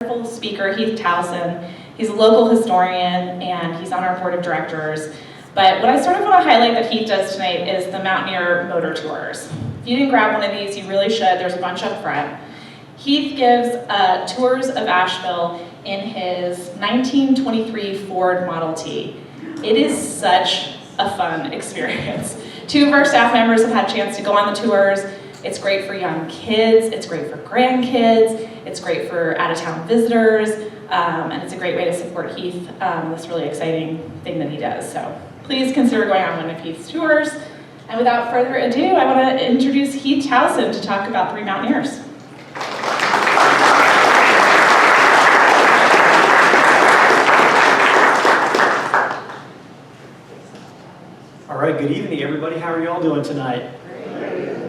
wonderful speaker, Heath Towson. He's a local historian and he's on our board of directors. But what I sort of want to highlight that Heath does tonight is the Mountaineer motor tours. If you didn't grab one of these, you really should. There's a bunch up front. Heath gives tours of Asheville in his 1923 Ford Model T. It is such a fun experience. 2 of our staff members have had a chance to go on the tours. It's great for young kids, it's great for grandkids, it's great for out-of-town visitors, and it's a great way to support Heath, this really exciting thing that he does. So please consider going on one of Heath's tours. And without further ado, I want to introduce Heath Towson to talk about Three Mountaineers. All right, good evening, everybody. How are you all doing tonight?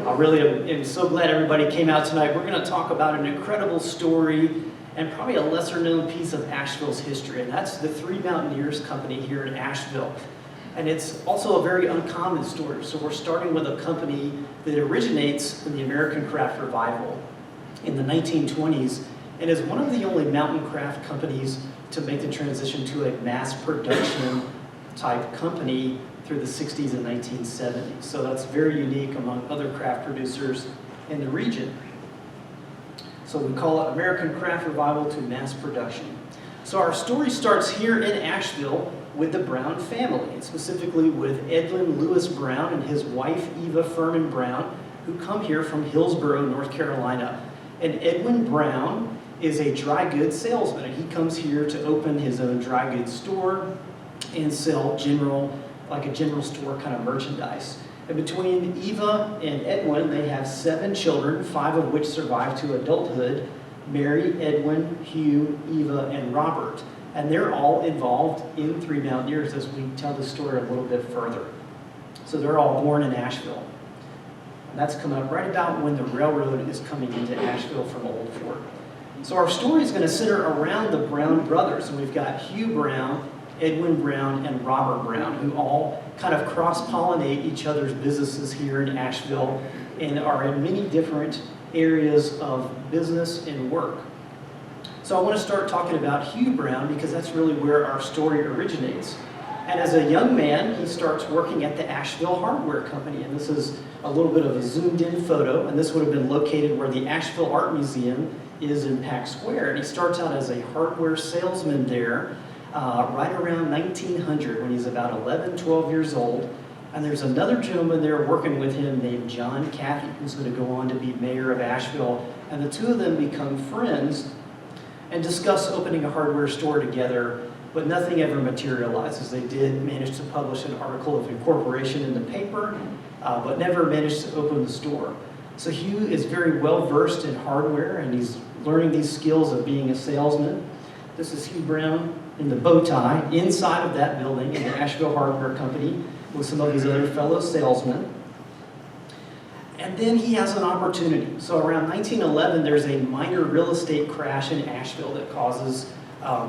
I really am so glad everybody came out tonight. We're going to talk about an incredible story and probably a lesser-known piece of Asheville's history, and that's the Three Mountaineers Company here in Asheville. And it's also a very uncommon story. So we're starting with a company that originates in the American Craft Revival in the 1920s and is one of the only mountain craft companies to make the transition to a mass production type company through the 60s and 1970s. So that's very unique among other craft producers in the region. So we call it American Craft Revival to mass production. So our story starts here in Asheville with the Brown family, and specifically with Edwin Lewis Brown and his wife Eva Furman Brown, who come here from Hillsborough, North Carolina. And Edwin Brown is a dry goods salesman, and he comes here to open his own dry goods store and sell like a general store kind of merchandise. And between Eva and Edwin, they have 7 children, 5 of which survive to adulthood: Mary, Edwin, Hugh, Eva, and Robert. And they're all involved in Three Mountaineers as we tell the story a little bit further. So they're all born in Asheville. And that's come up right about when the railroad is coming into Asheville from Old Fort. So our story is going to center around the Brown brothers. And we've got Hugh Brown, Edwin Brown, and Robert Brown, who all kind of cross-pollinate each other's businesses here in Asheville and are in many different areas of business and work. So I want to start talking about Hugh Brown because that's really where our story originates. And as a young man, he starts working at the Asheville Hardware Company. And this is a little bit of a zoomed-in photo, and this would have been located where the Asheville Art Museum is in Pack Square. And he starts out as a hardware salesman there right around 1900 when he's about 11, 12 years old. And there's another gentleman there working with him named John Caffey, who's going to go on to be mayor of Asheville. And the two of them become friends and discuss opening a hardware store together, but nothing ever materializes. They did manage to publish an article of incorporation in the paper, but never managed to open the store. So Hugh is very well versed in hardware, and he's learning these skills of being a salesman. This is Hugh Brown in the bow tie inside of that building in the Asheville Hardware Company with some of his other fellow salesmen. And then he has an opportunity. So around 1911, there's a minor real estate crash in Asheville that causes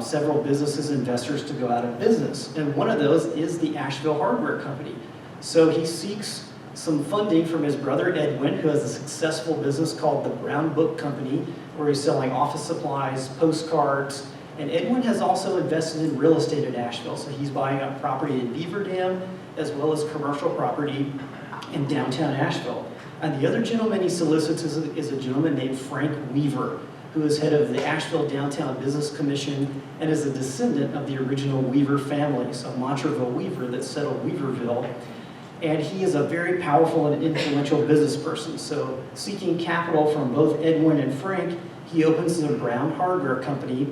several businesses, investors to go out of business. And one of those is the Asheville Hardware Company. So he seeks some funding from his brother Edwin, who has a successful business called the Brown Book Company, where he's selling office supplies, postcards. And Edwin has also invested in real estate in Asheville. So he's buying up property in Beaver Dam, as well as commercial property in downtown Asheville. And the other gentleman he solicits is a gentleman named Frank Weaver, who is head of the Asheville Downtown Business Commission and is a descendant of the original Weaver family, so Montreville Weaver that settled Weaverville. And he is a very powerful and influential business person. So seeking capital from both Edwin and Frank, he opens the Brown Hardware Company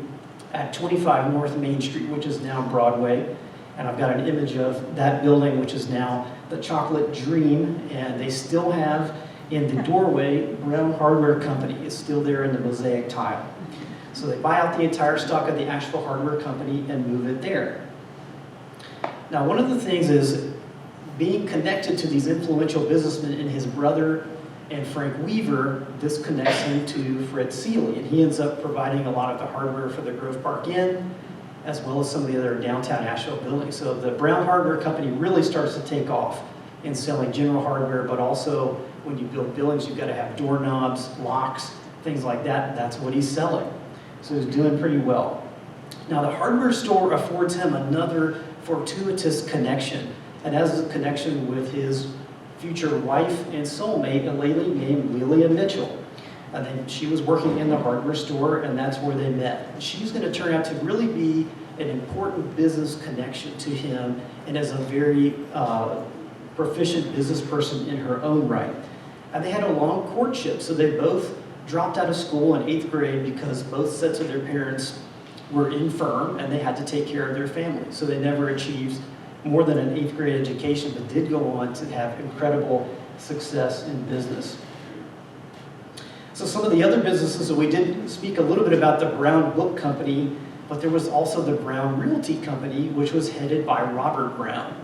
at 25 North Main Street, which is now Broadway. And I've got an image of that building, which is now the Chocolate Dream, and they still have in the doorway Brown Hardware Company. It's still there in the mosaic tile. So they buy out the entire stock of the Asheville Hardware Company and move it there. Now, one of the things is being connected to these influential businessmen and his brother and Frank Weaver, this connects him to Fred Seeley, and he ends up providing a lot of the hardware for the Grove Park Inn, as well as some of the other downtown Asheville buildings. So the Brown Hardware Company really starts to take off in selling general hardware, but also when you build buildings, you've got to have doorknobs, locks, things like that. That's what he's selling. So he's doing pretty well. Now the hardware store affords him another fortuitous connection, and that is a connection with his future wife and soulmate, a lady named Lilia Mitchell. And then she was working in the hardware store, and that's where they met. She's going to turn out to really be an important business connection to him, and as a very proficient business person in her own right. And they had a long courtship, so they both dropped out of school in 8th grade because both sets of their parents were infirm and they had to take care of their family. So they never achieved more than an 8th grade education, but did go on to have incredible success in business. So some of the other businesses, so we did speak a little bit about the Brown Book Company, but there was also the Brown Realty Company, which was headed by Robert Brown.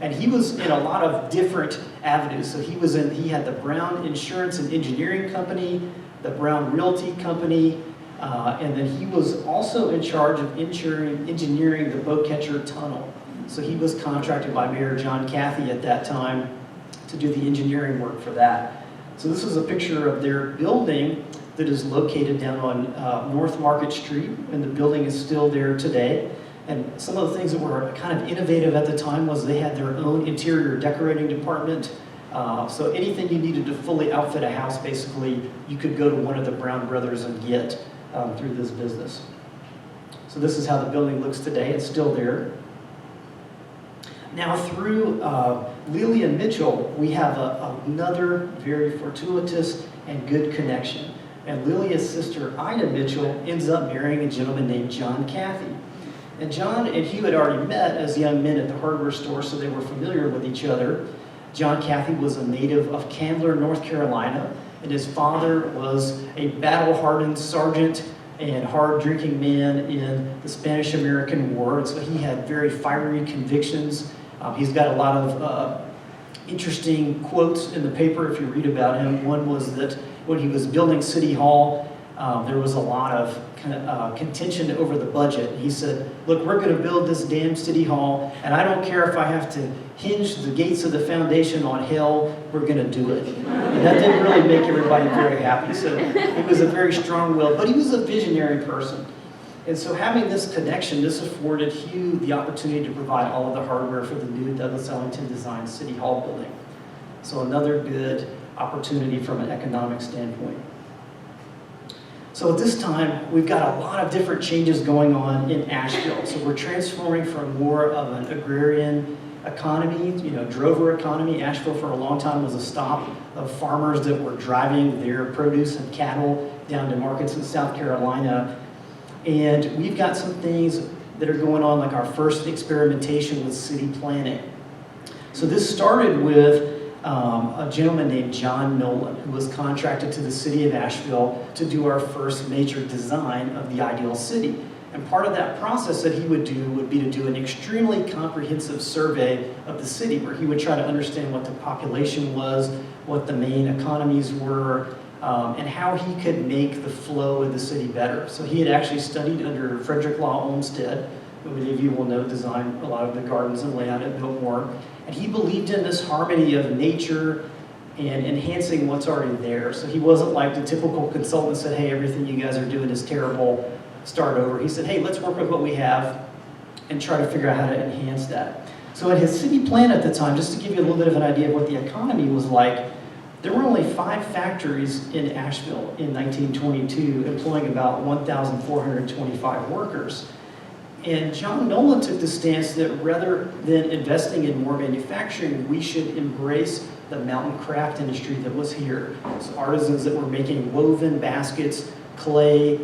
And he was in a lot of different avenues. So he had the Brown Insurance and Engineering Company, the Brown Realty Company, and then he was also in charge of engineering the Bowcatcher Tunnel. So he was contracted by Mayor John Cathy at that time to do the engineering work for that. So this is a picture of their building that is located down on North Market Street, and the building is still there today. And some of the things that were kind of innovative at the time was they had their own interior decorating department. So anything you needed to fully outfit a house, basically, you could go to one of the Brown brothers and get through this business. So this is how the building looks today. It's still there. Now through Lilia Mitchell, we have another very fortuitous and good connection. And Lilia's sister, Ida Mitchell, ends up marrying a gentleman named John Cathy. And John and Hugh had already met as young men at the hardware store, so they were familiar with each other. John Cathy was a native of Candler, North Carolina, and his father was a battle-hardened sergeant and hard-drinking man in the Spanish-American War, and so he had very fiery convictions. He's got a lot of interesting quotes in the paper if you read about him. One was that when he was building City Hall, there was a lot of contention over the budget. He said, look, we're going to build this damn City Hall, and I don't care if I have to hinge the gates of the foundation on hell, we're going to do it. And that didn't really make everybody very happy. So he was a very strong-willed, but he was a visionary person. And so having this connection, this afforded Hugh the opportunity to provide all of the hardware for the new Douglas Ellington designed City Hall building. So another good opportunity from an economic standpoint. So at this time, we've got a lot of different changes going on in Asheville. So we're transforming from more of an agrarian economy, drover economy. Asheville for a long time was a stop of farmers that were driving their produce and cattle down to markets in South Carolina. And we've got some things that are going on, like our first experimentation with city planning. So this started with a gentleman named John Nolan, who was contracted to the city of Asheville to do our first major design of the ideal city. And part of that process that he would do would be to do an extremely comprehensive survey of the city, where he would try to understand what the population was, what the main economies were, and how he could make the flow of the city better. So he had actually studied under Frederick Law Olmsted, who many of you will know designed a lot of the gardens and layout at Biltmore. And he believed in this harmony of nature and enhancing what's already there. So he wasn't like the typical consultant that said, hey, everything you guys are doing is terrible, start over. He said, hey, let's work with what we have and try to figure out how to enhance that. So in his city plan at the time, just to give you a little bit of an idea of what the economy was like, there were only 5 factories in Asheville in 1922, employing about 1,425 workers. And John Nolan took the stance that rather than investing in more manufacturing, we should embrace the mountain craft industry that was here. So artisans that were making woven baskets, clay,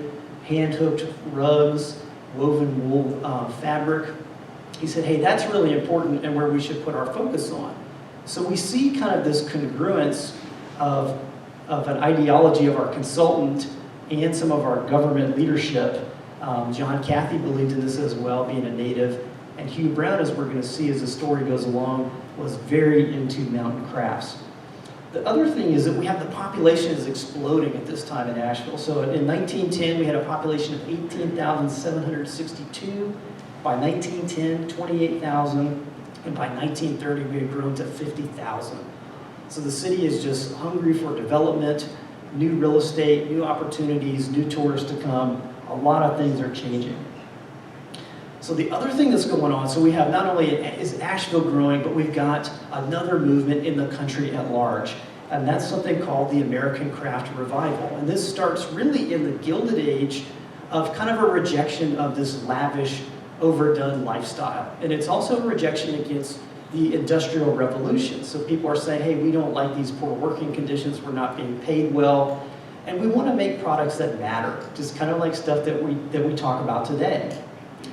hand-hooked rugs, woven wool fabric. He said, hey, that's really important and where we should put our focus on. So we see kind of this congruence of an ideology of our consultant and some of our government leadership. John Cathy believed in this as well, being a native. And Hugh Brown, as we're going to see as the story goes along, was very into mountain crafts. The other thing is that we have the population is exploding at this time in Asheville. So in 1910, we had a population of 18,762. By 1910, 28,000. And by 1930, we had grown to 50,000. So the city is just hungry for development, new real estate, new opportunities, new tourists to come. A A lot of things are changing. So the other thing that's going on, so we have not only is Asheville growing, but we've got another movement in the country at large. And that's something called the American Craft Revival. And this starts really in the Gilded Age of kind of a rejection of this lavish, overdone lifestyle. And it's also a rejection against the Industrial Revolution. So people are saying, hey, we don't like these poor working conditions, we're not being paid well, and we want to make products that matter, just kind of like stuff that we talk about today.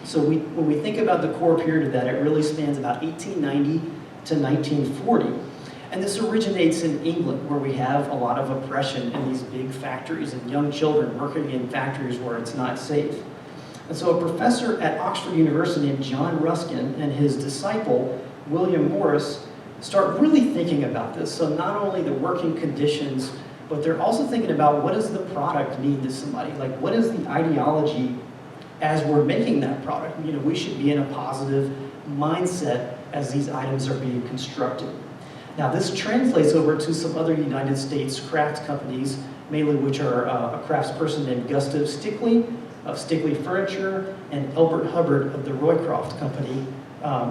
So when we think about the core period of that, it really spans about 1890 to 1940. And this originates in England, where we have a lot of oppression in these big factories and young children working in factories where it's not safe. And so a professor at Oxford University named John Ruskin and his disciple, William Morris, start really thinking about this. So not only the working conditions, but they're also thinking about what does the product mean to somebody? Like, what is the ideology as we're making that product? You know, we should be in a positive mindset as these items are being constructed. Now, this translates over to some other United States craft companies, mainly which are a craftsperson named Gustav Stickley of Stickley Furniture and Elbert Hubbard of the Roycroft Company,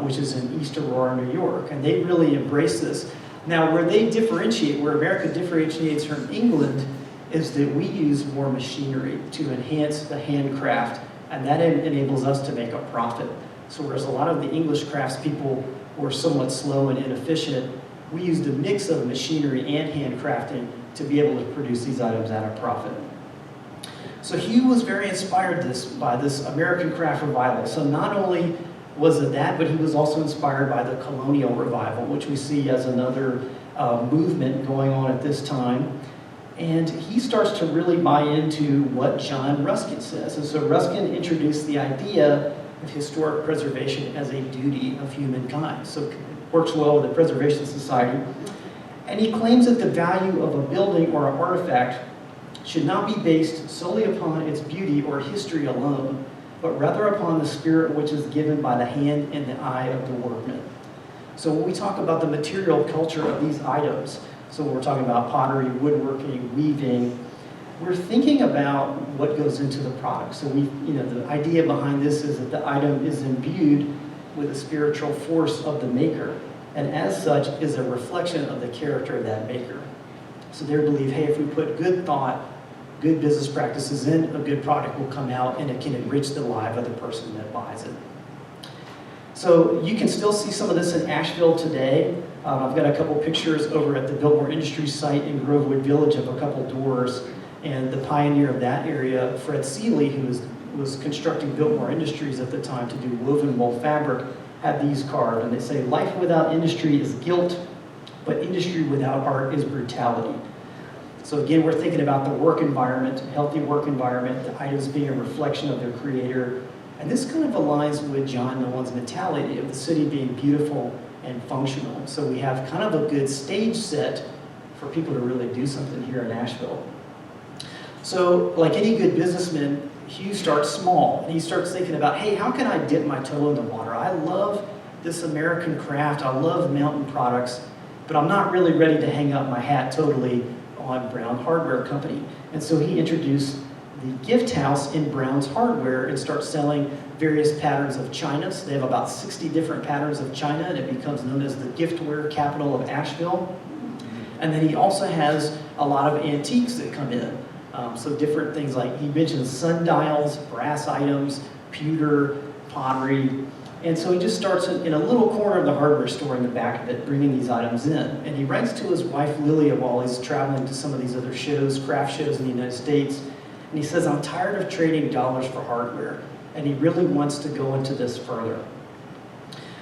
which is in East Aurora, New York. And they really embrace this. Now, where they differentiate, where America differentiates from England, is that we use more machinery to enhance the handcraft, and that enables us to make a profit. So whereas a lot of the English craftspeople were somewhat slow and inefficient, we used a mix of machinery and handcrafting to be able to produce these items at a profit. So Hugh was very inspired by this American Craft Revival. So not only was it that, but he was also inspired by the Colonial Revival, which we see as another movement going on at this time. And he starts to really buy into what John Ruskin says. And so Ruskin introduced the idea of historic preservation as a duty of humankind. So it works well with the Preservation Society. And he claims that the value of a building or an artifact should not be based solely upon its beauty or history alone, but rather upon the spirit which is given by the hand and the eye of the workman. So when we talk about the material culture of these items, so when we're talking about pottery, woodworking, weaving, we're thinking about what goes into the product. So the idea behind this is that the item is imbued with a spiritual force of the maker, and as such is a reflection of the character of that maker. So they believe, hey, if we put good thought, good business practices in, a good product will come out and it can enrich the life of the person that buys it. So you can still see some of this in Asheville today. I've got a couple pictures over at the Biltmore Industries site in Grovewood Village of a couple doors, and the pioneer of that area, Fred Seeley, who was constructing Biltmore Industries at the time to do woven wool fabric, had these carved, and they say, life without industry is guilt, but industry without art is brutality. So again, we're thinking about the work environment, healthy work environment, the items being a reflection of their creator. And this kind of aligns with John Nolan's mentality of the city being beautiful and functional. So we have kind of a good stage set for people to really do something here in Asheville. So like any good businessman, Hugh starts small, and he starts thinking about, hey, how can I dip my toe in the water? I love this American craft, I love mountain products, but I'm not really ready to hang up my hat totally on Brown Hardware Company. And so he introduced the gift house in Brown's Hardware and starts selling various patterns of china. So they have about 60 different patterns of china, and it becomes known as the giftware capital of Asheville. And then he also has a lot of antiques that come in. So different things like, he mentions sundials, brass items, pewter, pottery. And so he just starts in a little corner of the hardware store in the back of it, bringing these items in. And he writes to his wife Lilia while he's traveling to some of these other shows, craft shows in the United States. And he says, I'm tired of trading dollars for hardware. And he really wants to go into this further.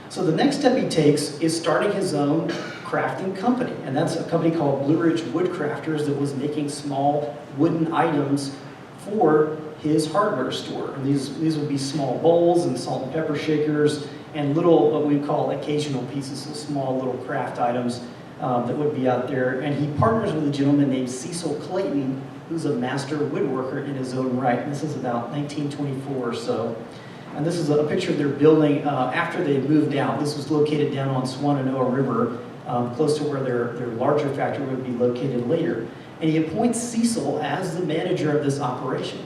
So the next step he takes is starting his own crafting company. And that's a company called Blue Ridge Woodcrafters that was making small wooden items for his hardware store. And these would be small bowls and salt and pepper shakers and little, what we call occasional pieces, so small little craft items that would be out there. And he partners with a gentleman named Cecil Clayton, who's a master woodworker in his own right. And this is about 1924 or so. And this is a picture of their building after they moved out. This was located down on Swananoa River, close to where their larger factory would be located later. And he appoints Cecil as the manager of this operation.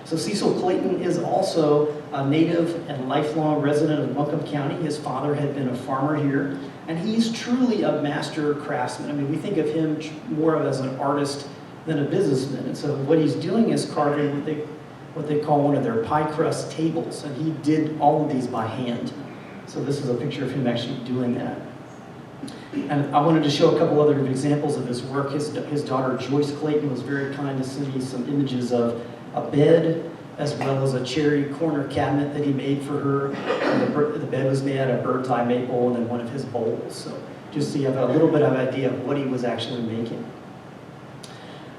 So Cecil Clayton is also a native and lifelong resident of Buncombe County. His father had been a farmer here, and he's truly a master craftsman. I mean, we think of him more of as an artist than a businessman. And so what he's doing is carving what they call one of their pie crust tables, and he did all of these by hand. So this is a picture of him actually doing that. And I wanted to show a couple other examples of his work. His daughter Joyce Clayton was very kind to send me some images of a bed, as well as a cherry corner cabinet that he made for her. And the bed was made out of bird's eye maple and then one of his bowls. So just so you have a little bit of idea of what he was actually making.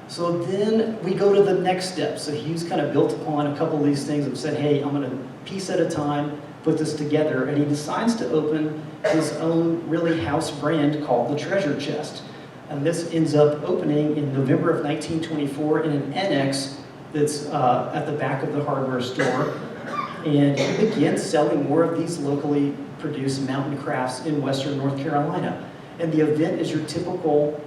So then we go to the next step. So he's kind of built upon a couple of these things and said, hey, I'm going to piece at a time put this together. And he decides to open his own really house brand called the Treasure Chest. And this ends up opening in November of 1924 in an annex that's at the back of the hardware store. And he begins selling more of these locally produced mountain crafts in western North Carolina. And the event is your typical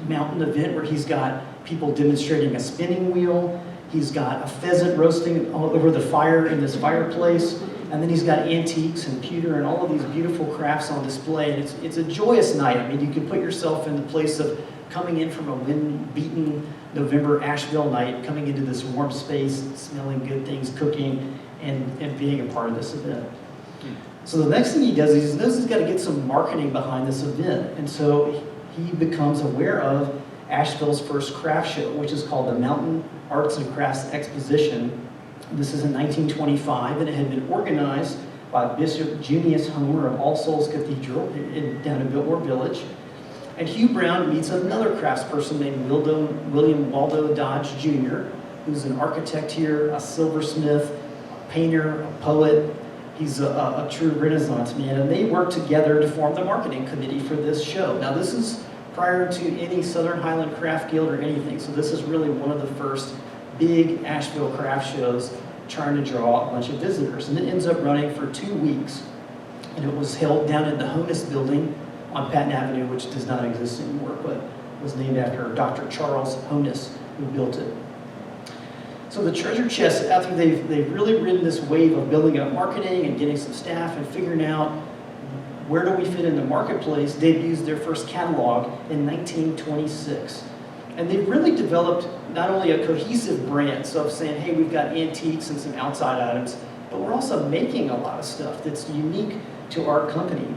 mountain event where he's got people demonstrating a spinning wheel, he's got a pheasant roasting all over the fire in this fireplace, and then he's got antiques and pewter and all of these beautiful crafts on display. And it's a joyous night. I mean, you can put yourself in the place of coming in from a wind-beaten November Asheville night, coming into this warm space, smelling good things, cooking, and being a part of this event. So the next thing he does is he knows he's got to get some marketing behind this event. And so he becomes aware of Asheville's first craft show, which is called the Mountain Arts and Crafts Exposition. This is in 1925, and it had been organized by Bishop Junius Homer of All Souls Cathedral down in Biltmore Village. And Hugh Brown meets another craftsperson named William Waldo Dodge Jr., who's an architect here, a silversmith, a painter, a poet. He's a true Renaissance man, and they work together to form the marketing committee for this show. Now, this is prior to any Southern Highland Craft Guild or anything, so this is really one of the first big Asheville craft shows trying to draw a bunch of visitors. And it ends up running for 2 weeks, and it was held down in the Honus building on Patton Avenue, which does not exist anymore, but was named after Dr. Charles Honus, who built it. So the Treasure Chest, after they've really ridden this wave of building up marketing and getting some staff and figuring out where do we fit in the marketplace, debuts their first catalog in 1926. And they've really developed not only a cohesive brand, so of saying, hey, we've got antiques and some outside items, but we're also making a lot of stuff that's unique to our company.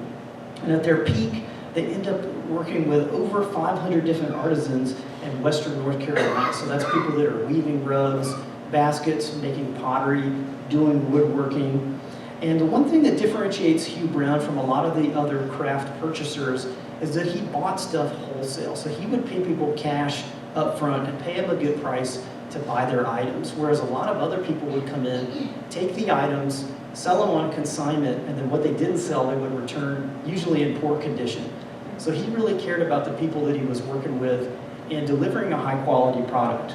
And at their peak, they end up working with over 500 different artisans in western North Carolina. So that's people that are weaving rugs, baskets, making pottery, doing woodworking. And the one thing that differentiates Hugh Brown from a lot of the other craft purchasers is that he bought stuff wholesale. So he would pay people cash up front and pay them a good price to buy their items, whereas a lot of other people would come in, take the items, sell them on consignment, and then what they didn't sell they would return, usually in poor condition. So he really cared about the people that he was working with and delivering a high quality product.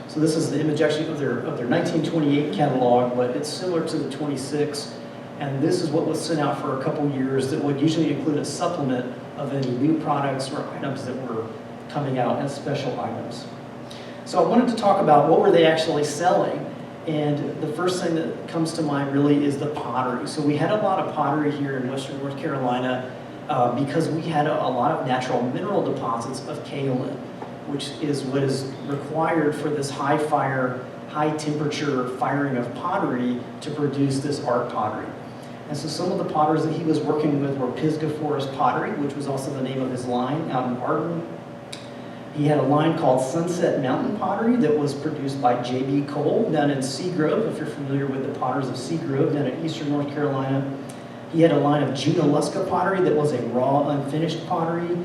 So this is the image actually of their 1928 catalog, but it's similar to the 26. And this is what was sent out for a couple years that would usually include a supplement of any new products or items that were coming out as special items. So I wanted to talk about what were they actually selling. And the first thing that comes to mind really is the pottery. So we had a lot of pottery here in western North Carolina because we had a lot of natural mineral deposits of kaolin, which is what is required for this high fire, high temperature firing of pottery to produce this art pottery. And so some of the potters that he was working with were Pisgah Forest Pottery, which was also the name of his line out in Arden. He had a line called Sunset Mountain Pottery that was produced by J.B. Cole down in Seagrove, if you're familiar with the potters of Seagrove down in eastern North Carolina. He had a line of Junaluska Pottery that was a raw, unfinished pottery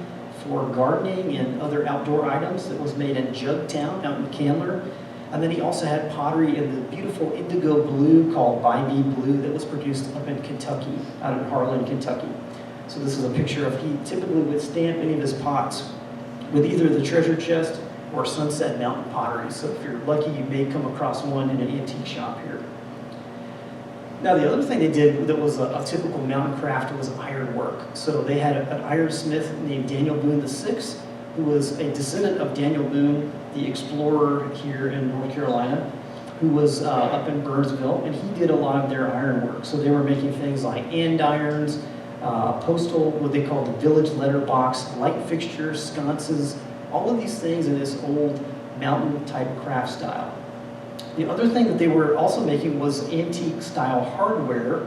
for gardening and other outdoor items that was made in Jugtown out in Candler. And then he also had pottery in the beautiful indigo blue called Bybee Blue that was produced up in Kentucky, out in Harlan, Kentucky. So this is a picture of he typically would stamp any of his pots with either the Treasure Chest or Sunset Mountain Pottery. So if you're lucky, you may come across one in an antique shop here. Now the other thing they did that was a typical mountain craft was ironwork. So they had an ironsmith named Daniel Boone VI, who was a descendant of Daniel Boone, the explorer here in North Carolina. who was up in Burnsville, and he did a lot of their ironwork. So they were making things like andirons, postal, what they call the village letterbox, light fixtures, sconces, all of these things in this old mountain type craft style. The other thing that they were also making was antique style hardware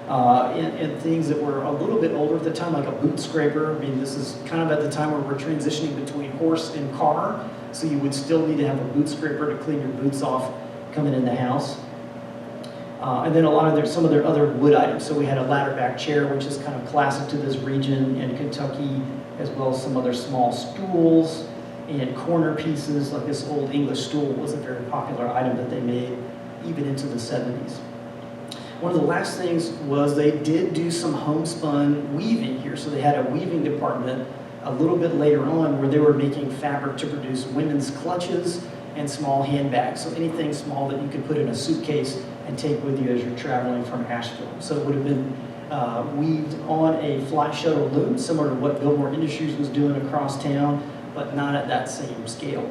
and things that were a little bit older at the time, like a boot scraper. I mean, this is kind of at the time where we're transitioning between horse and car, so you would still need to have a boot scraper to clean your boots off coming in the house. And then some of their other wood items. So we had a ladder back chair, which is kind of classic to this region in Kentucky, as well as some other small stools and corner pieces, like this old English stool was a very popular item that they made even into the 70s. One of the last things was they did do some homespun weaving here. So they had a weaving department a little bit later on where they were making fabric to produce women's clutches and small handbags. So anything small that you could put in a suitcase and take with you as you're traveling from Asheville. So it would have been weaved on a flat shuttle loom, similar to what Biltmore Industries was doing across town, but not at that same scale.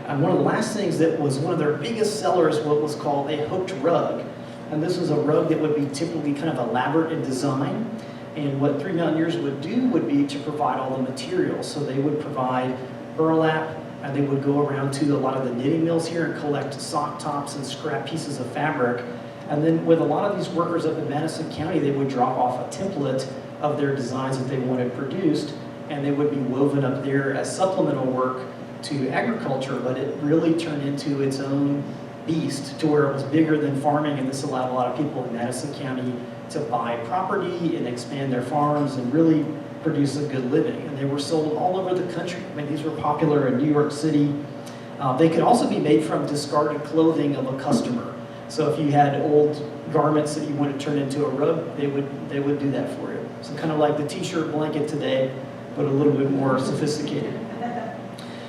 And one of the last things that was one of their biggest sellers, what was called a hooked rug. And this was a rug that would be typically kind of elaborate in design. And what Three Mountaineers would do would be to provide all the materials. So they would provide burlap, and they would go around to a lot of the knitting mills here and collect sock tops and scrap pieces of fabric. And then with a lot of these workers up in Madison County, they would drop off a template of their designs that they wanted produced, and they would be woven up there as supplemental work to agriculture, but it really turned into its own beast to where it was bigger than farming, and this allowed a lot of people in Madison County to buy property and expand their farms and really produce a good living. And they were sold all over the country. I mean, these were popular in New York City. They could also be made from discarded clothing of a customer. So if you had old garments that you wanted to turn into a rug, they would do that for you. So kind of like the t-shirt blanket today, but a little bit more sophisticated.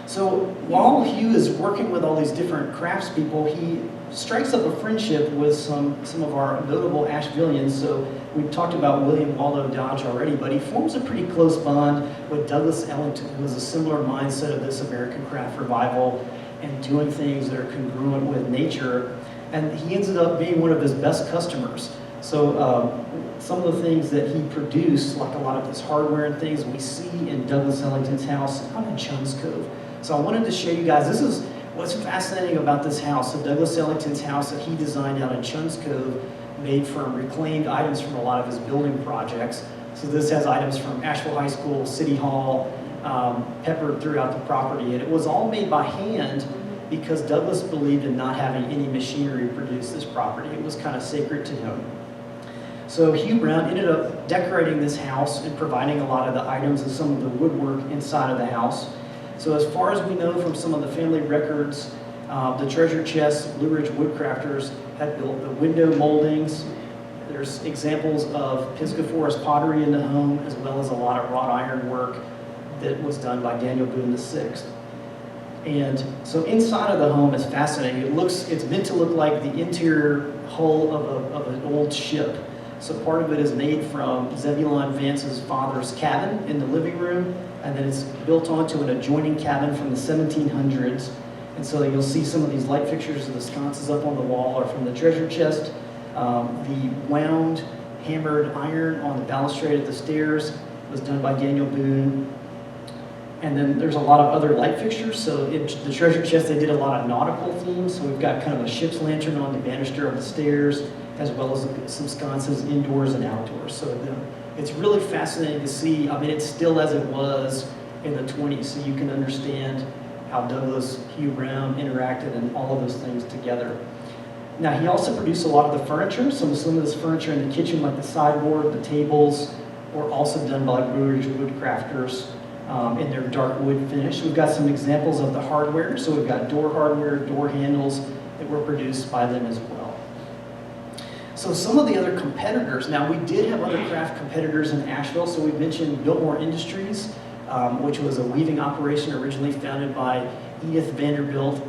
So while Hugh is working with all these different craftspeople, he strikes up a friendship with some of our notable Ashevilleans. So we've talked about William Waldo Dodge already, but he forms a pretty close bond with Douglas Ellington, who has a similar mindset of this American craft revival and doing things that are congruent with nature. And he ended up being one of his best customers. So some of the things that he produced, like a lot of his hardware and things, we see in Douglas Ellington's house out in Chums Cove. So I wanted to show you guys, this is what's fascinating about this house. So Douglas Ellington's house that he designed out in Chums Cove, made from reclaimed items from a lot of his building projects. So this has items from Asheville High School, City Hall, peppered throughout the property. And it was all made by hand because Douglas believed in not having any machinery produce this property. It was kind of sacred to him. So Hugh Brown ended up decorating this house and providing a lot of the items and some of the woodwork inside of the house. So as far as we know from some of the family records, the treasure chest, Blue Ridge Woodcrafters had built the window moldings. There's examples of Pisgah Forest pottery in the home, as well as a lot of wrought iron work that was done by Daniel Boone VI. And so inside of the home is fascinating. It's meant to look like the interior hull of an old ship. So part of it is made from Zebulon Vance's father's cabin in the living room, and then it's built onto an adjoining cabin from the 1700s. And so you'll see some of these light fixtures of the sconces up on the wall are from the treasure chest. The wound, hammered iron on the balustrade of the stairs was done by Daniel Boone. And then there's a lot of other light fixtures. So the treasure chest, they did a lot of nautical themes. So we've got kind of a ship's lantern on the banister of the stairs, as well as some sconces indoors and outdoors. So it's really fascinating to see. I mean, it's still as it was in the 20s, so you can understand how Douglas, Hugh Brown interacted and all of those things together. Now, he also produced a lot of the furniture. Some of this furniture in the kitchen, like the sideboard, the tables, were also done by Blue Ridge Woodcrafters in their dark wood finish. We've got some examples of the hardware. So we've got door hardware, door handles that were produced by them as well. So some of the other competitors, now we did have other craft competitors in Asheville. So we mentioned Biltmore Industries, which was a weaving operation originally founded by Edith Vanderbilt,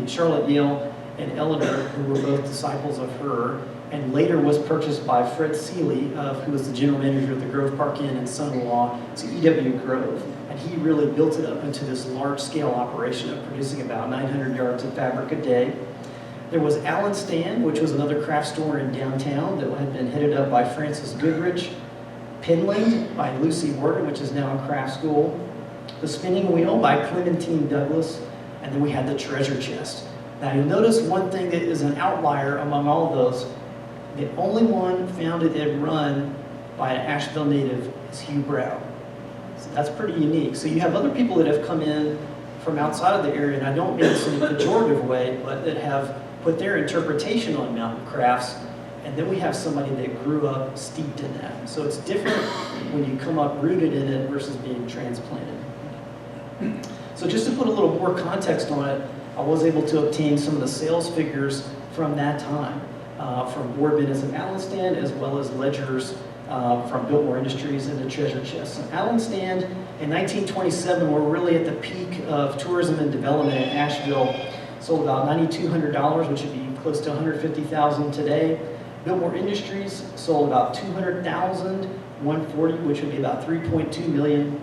Charlotte Yale, and Eleanor, who were both disciples of her. and later was purchased by Fred Seeley, who was the general manager of the Grove Park Inn and son-in-law to E.W. Grove. And he really built it up into this large-scale operation of producing about 900 yards of fabric a day. There was Allen Stand, which was another craft store in downtown that had been headed up by Francis Goodrich. Penland by Lucy Wharton, which is now a craft school. The Spinning Wheel by Clementine Douglas. And then we had the Treasure Chest. Now you'll notice one thing that is an outlier among all of those. The only one founded and run by an Asheville native is Hugh Brown. So that's pretty unique. So you have other people that have come in from outside of the area, and I don't mean this in a pejorative way, but that have put their interpretation on mountain crafts, and then we have somebody that grew up steeped in that. So it's different when you come up rooted in it versus being transplanted. So just to put a little more context on it, I was able to obtain some of the sales figures from that time, from Boardman and Allen Stand, as well as ledgers from Biltmore Industries and the Treasure Chest. So Allen Stand in 1927, we're really at the peak of tourism and development in Asheville. Sold about $9,200, which would be close to $150,000 today. Biltmore Industries sold about $200,000, $140,000, which would be about $3.2 million.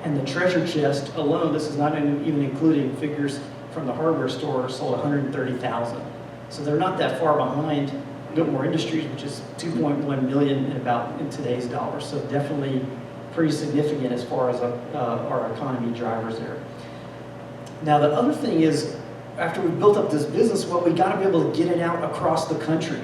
And the Treasure Chest alone, this is not even including figures from the hardware store, sold $130,000. So they're not that far behind Biltmore Industries, which is $2.1 million in today's dollars. So definitely pretty significant as far as our economy drivers there. Now the other thing is, after we built up this business, well, we got to be able to get it out across the country.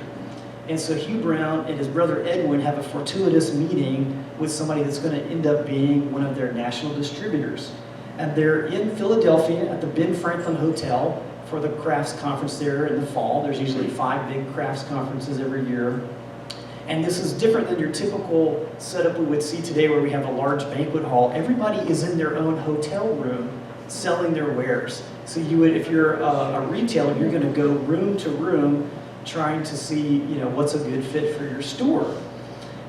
And so Hugh Brown and his brother Edwin have a fortuitous meeting with somebody that's going to end up being one of their national distributors. And they're in Philadelphia at the Ben Franklin Hotel for the crafts conference there in the fall. There's usually 5 big crafts conferences every year. And this is different than your typical setup we would see today where we have a large banquet hall. Everybody is in their own hotel room selling their wares. So you would, if you're a retailer, you're going to go room to room trying to see, what's a good fit for your store.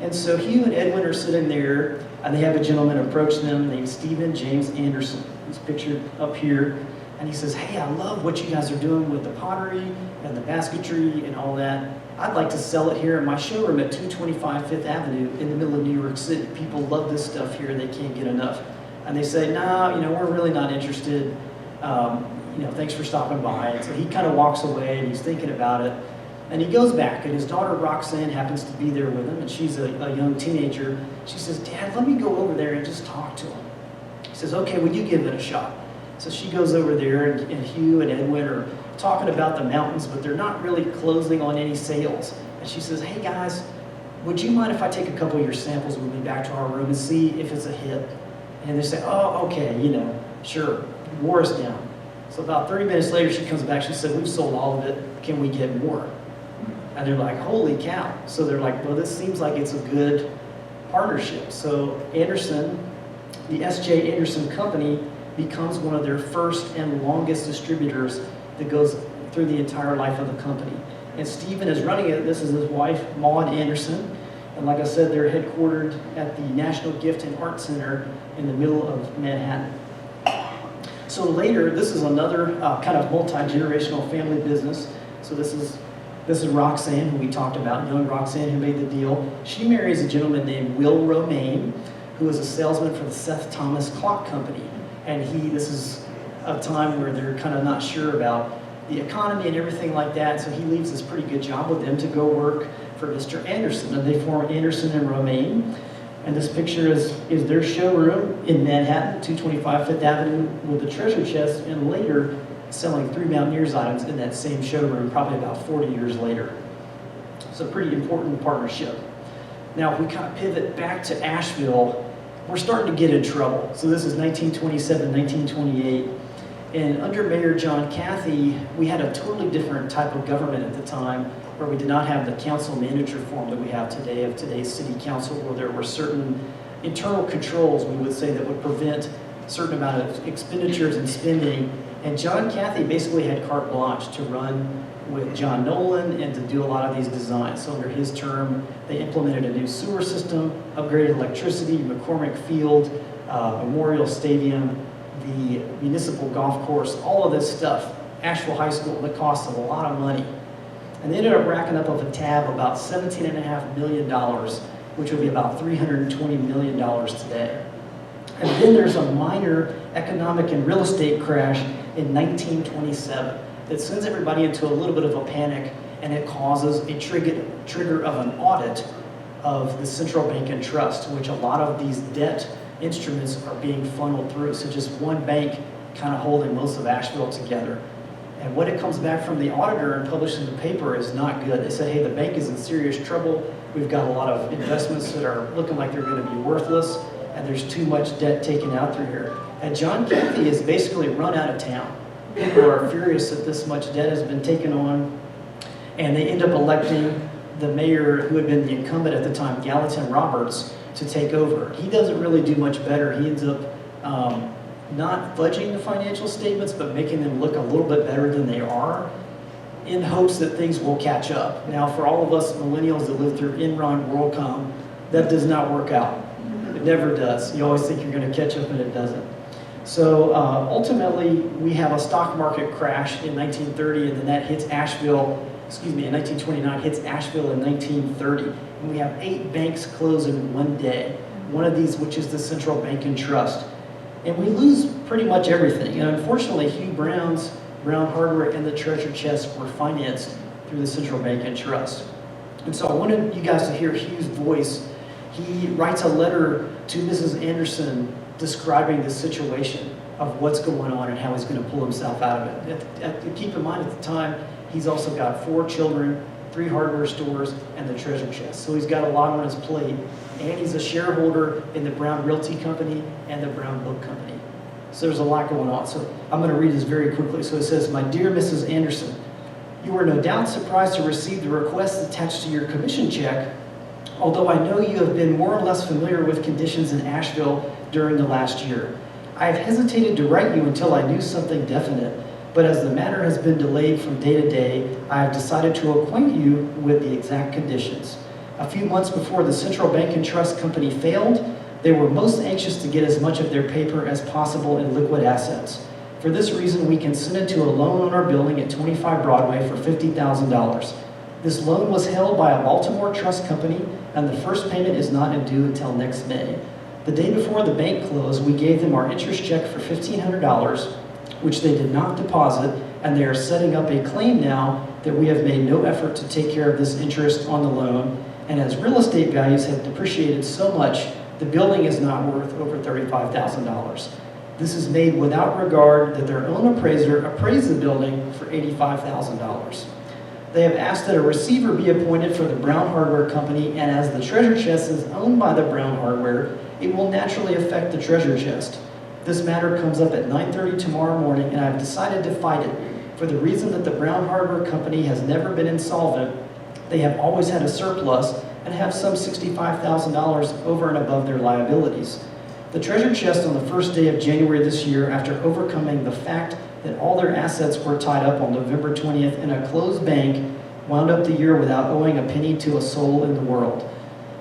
And so Hugh and Edwin are sitting there, and they have a gentleman approach them named Stephen James Anderson. He's pictured up here. And he says, hey, I love what you guys are doing with the pottery and the basketry and all that. I'd like to sell it here in my showroom at 225 Fifth Avenue in the middle of New York City. People love this stuff here. They can't get enough. And they say, no, we're really not interested. Thanks for stopping by. And so he kind of walks away, and he's thinking about it. And he goes back, and his daughter Roxanne happens to be there with him, and she's a young teenager. She says, Dad, let me go over there and just talk to him. He says, okay, will you give it a shot? So she goes over there, and Hugh and Edwin are talking about the mountains, but they're not really closing on any sales. And she says, hey guys, would you mind if I take a couple of your samples with me back to our room and see if it's a hit? And they say, oh, okay, sure, wore us down. So about 30 minutes later, she comes back, she said, we've sold all of it, can we get more? And they're like, holy cow. So they're like, well, this seems like it's a good partnership. So Anderson, the S.J. Anderson Company, becomes one of their first and longest distributors that goes through the entire life of the company. And Stephen is running it. This is his wife, Maude Anderson. And like I said, they're headquartered at the National Gift and Art Center in the middle of Manhattan. So later, this is another kind of multi-generational family business. So this is Roxanne, who we talked about, young Roxanne who made the deal. She marries a gentleman named Will Romaine, who is a salesman for the Seth Thomas Clock Company. And this is a time where they're kind of not sure about the economy and everything like that, so he leaves this pretty good job with them to go work for Mr. Anderson. And they form Anderson and Romaine. And this picture is their showroom in Manhattan, 225 Fifth Avenue, with the Treasure Chest, and later selling Three Mountaineers items in that same showroom, probably about 40 years later. It's a pretty important partnership. Now, if we kind of pivot back to Asheville, we're starting to get in trouble. So this is 1927, 1928. And under Mayor John Cathy, we had a totally different type of government at the time, where we did not have the council manager form that we have today of today's city council, where there were certain internal controls, we would say, that would prevent a certain amount of expenditures and spending. And John Cathy basically had carte blanche to run with John Nolan and to do a lot of these designs. So under his term, they implemented a new sewer system, upgraded electricity, McCormick Field, Memorial Stadium, the municipal golf course, all of this stuff. Asheville High School, that cost them a lot of money. And they ended up racking up of a tab about $17.5 million, which would be about $320 million today. And then there's a minor economic and real estate crash in 1927 that sends everybody into a little bit of a panic, and it causes a trigger of an audit of the central bank and trust, which a lot of these debt instruments are being funneled through. So just one bank kind of holding most of Asheville together. And what it comes back from the auditor and published in the paper is not good. They said, hey, the bank is in serious trouble. We've got a lot of investments that are looking like they're going to be worthless, and there's too much debt taken out through here. And John Cathy is basically run out of town. People are furious that this much debt has been taken on, and they end up electing the mayor who had been the incumbent at the time, Gallatin Roberts, to take over. He doesn't really do much better. He ends up not fudging the financial statements, but making them look a little bit better than they are, in hopes that things will catch up. Now, for all of us millennials that live through Enron, WorldCom, that does not work out. It never does. You always think you're going to catch up, and it doesn't. So ultimately, we have a stock market crash in 1930, and then that hits Asheville, in 1929, hits Asheville in 1930. And we have 8 banks close in one day. One of these, which is the Central Bank and Trust. And we lose pretty much everything. And unfortunately, Hugh Brown's Brown Hardware and the treasure chest were financed through the Central Bank and Trust. And so I wanted you guys to hear Hugh's voice. He writes a letter to Mrs. Anderson describing the situation of what's going on and how he's going to pull himself out of it. Keep in mind, at the time, he's also got 4 children, 3 hardware stores, and the treasure chest. So he's got a lot on his plate. And he's a shareholder in the Brown Realty Company and the Brown Book Company. So there's a lot going on. So I'm going to read this very quickly. So it says, "My dear Mrs. Anderson, you are no doubt surprised to receive the request attached to your commission check, although I know you have been more or less familiar with conditions in Asheville during the last year. I have hesitated to write you until I knew something definite, but as the matter has been delayed from day to day, I have decided to acquaint you with the exact conditions. A few months before the Central Bank and Trust Company failed, they were most anxious to get as much of their paper as possible in liquid assets. For this reason, we consented to a loan on our building at 25 Broadway for $50,000. This loan was held by a Baltimore trust company, and the first payment is not due until next May. The day before the bank closed, we gave them our interest check for $1,500, which they did not deposit, and they are setting up a claim now that we have made no effort to take care of this interest on the loan, and as real estate values have depreciated so much, the building is not worth over $35,000. This is made without regard that their own appraiser appraised the building for $85,000. They have asked that a receiver be appointed for the Brown Hardware Company, and as the treasure chest is owned by the Brown Hardware, it will naturally affect the treasure chest. This matter comes up at 9:30 tomorrow morning, and I have decided to fight it for the reason that the Brown Hardware Company has never been insolvent. They have always had a surplus and have some $65,000 over and above their liabilities. The treasure chest on the first day of January this year, after overcoming the fact that all their assets were tied up on November 20th in a closed bank, wound up the year without owing a penny to a soul in the world.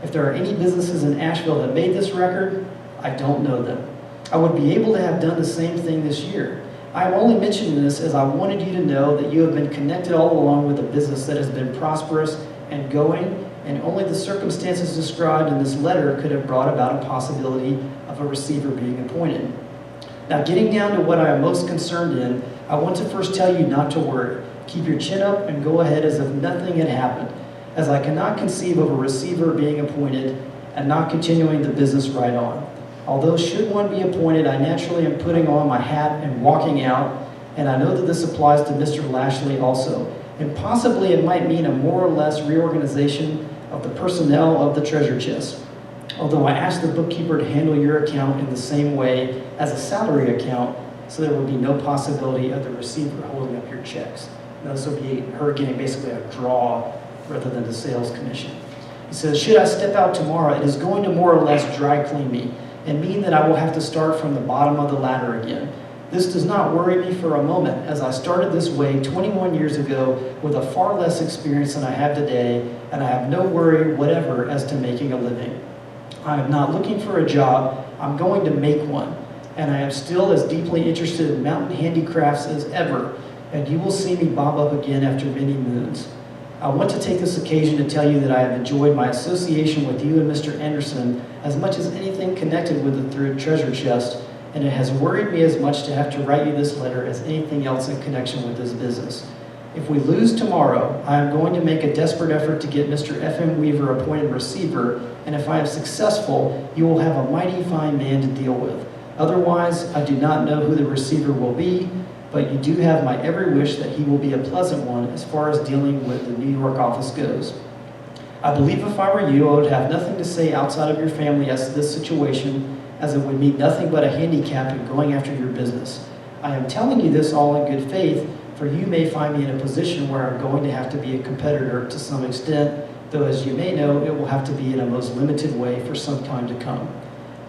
If there are any businesses in Asheville that made this record, I don't know them. I would be able to have done the same thing this year. I am only mentioning this as I wanted you to know that you have been connected all along with a business that has been prosperous and going, and only the circumstances described in this letter could have brought about a possibility of a receiver being appointed. Now, getting down to what I am most concerned in, I want to first tell you not to worry. Keep your chin up and go ahead as if nothing had happened, as I cannot conceive of a receiver being appointed and not continuing the business right on. Although should one be appointed, I naturally am putting on my hat and walking out, and I know that this applies to Mr. Lashley also. And possibly it might mean a more or less reorganization of the personnel of the treasure chest. Although I asked the bookkeeper to handle your account in the same way as a salary account, so there will be no possibility of the receiver holding up your checks. Now, this will be her getting basically a draw rather than the sales commission. He says, should I step out tomorrow, it is going to more or less dry clean me and mean that I will have to start from the bottom of the ladder again. This does not worry me for a moment, as I started this way 21 years ago with a far less experience than I have today, and I have no worry whatever as to making a living. I am not looking for a job, I'm going to make one, and I am still as deeply interested in mountain handicrafts as ever, and you will see me bob up again after many moons. I want to take this occasion to tell you that I have enjoyed my association with you and Mr. Anderson as much as anything connected with the treasure chest, and it has worried me as much to have to write you this letter as anything else in connection with this business. If we lose tomorrow, I am going to make a desperate effort to get Mr. F.M. Weaver appointed receiver, and if I am successful, you will have a mighty fine man to deal with. Otherwise, I do not know who the receiver will be, but you do have my every wish that he will be a pleasant one as far as dealing with the New York office goes. I believe if I were you, I would have nothing to say outside of your family as to this situation, as it would mean nothing but a handicap in going after your business. I am telling you this all in good faith, for you may find me in a position where I'm going to have to be a competitor to some extent, though as you may know, it will have to be in a most limited way for some time to come.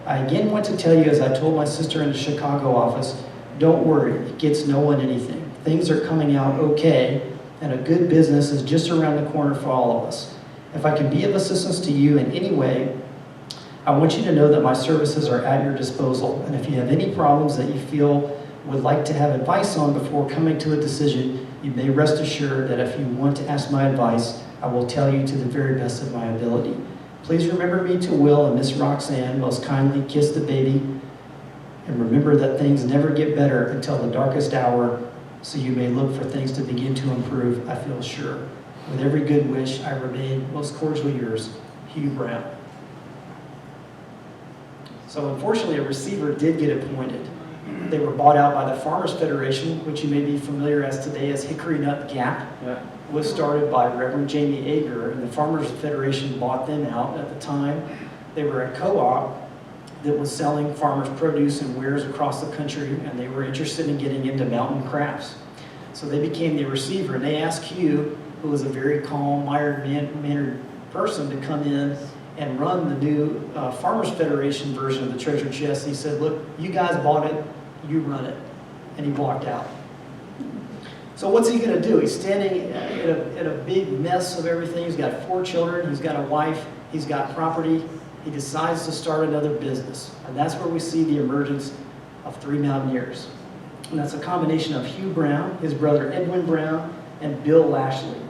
I again want to tell you, as I told my sister in the Chicago office, don't worry, it gets no one anything. Things are coming out okay, and a good business is just around the corner for all of us. If I can be of assistance to you in any way, I want you to know that my services are at your disposal, and if you have any problems that you feel would like to have advice on before coming to a decision, you may rest assured that if you want to ask my advice, I will tell you to the very best of my ability. Please remember me to Will and Miss Roxanne, most kindly kiss the baby, and remember that things never get better until the darkest hour, so you may look for things to begin to improve, I feel sure. With every good wish, I remain most cordially yours, Hugh Brown. So unfortunately, a receiver did get appointed. They were bought out by the Farmers Federation, which you may be familiar as today as Hickory Nut Gap. It was started by Reverend Jamie Ager, and the Farmers Federation bought them out. At the time, they were a co-op that was selling farmers' produce and wares across the country, and they were interested in getting into mountain crafts. So they became the receiver, and they asked Hugh, who was a very calm, mild-mannered person, to come in and run the new Farmers Federation version of the treasure chest. He said, look, you guys bought it, you run it. And he walked out. So what's he going to do? He's standing in a big mess of everything. He's got 4 children, he's got a wife, he's got property. He decides to start another business. And that's where we see the emergence of Three Mountaineers. And that's a combination of Hugh Brown, his brother Edwin Brown, and Bill Lashley.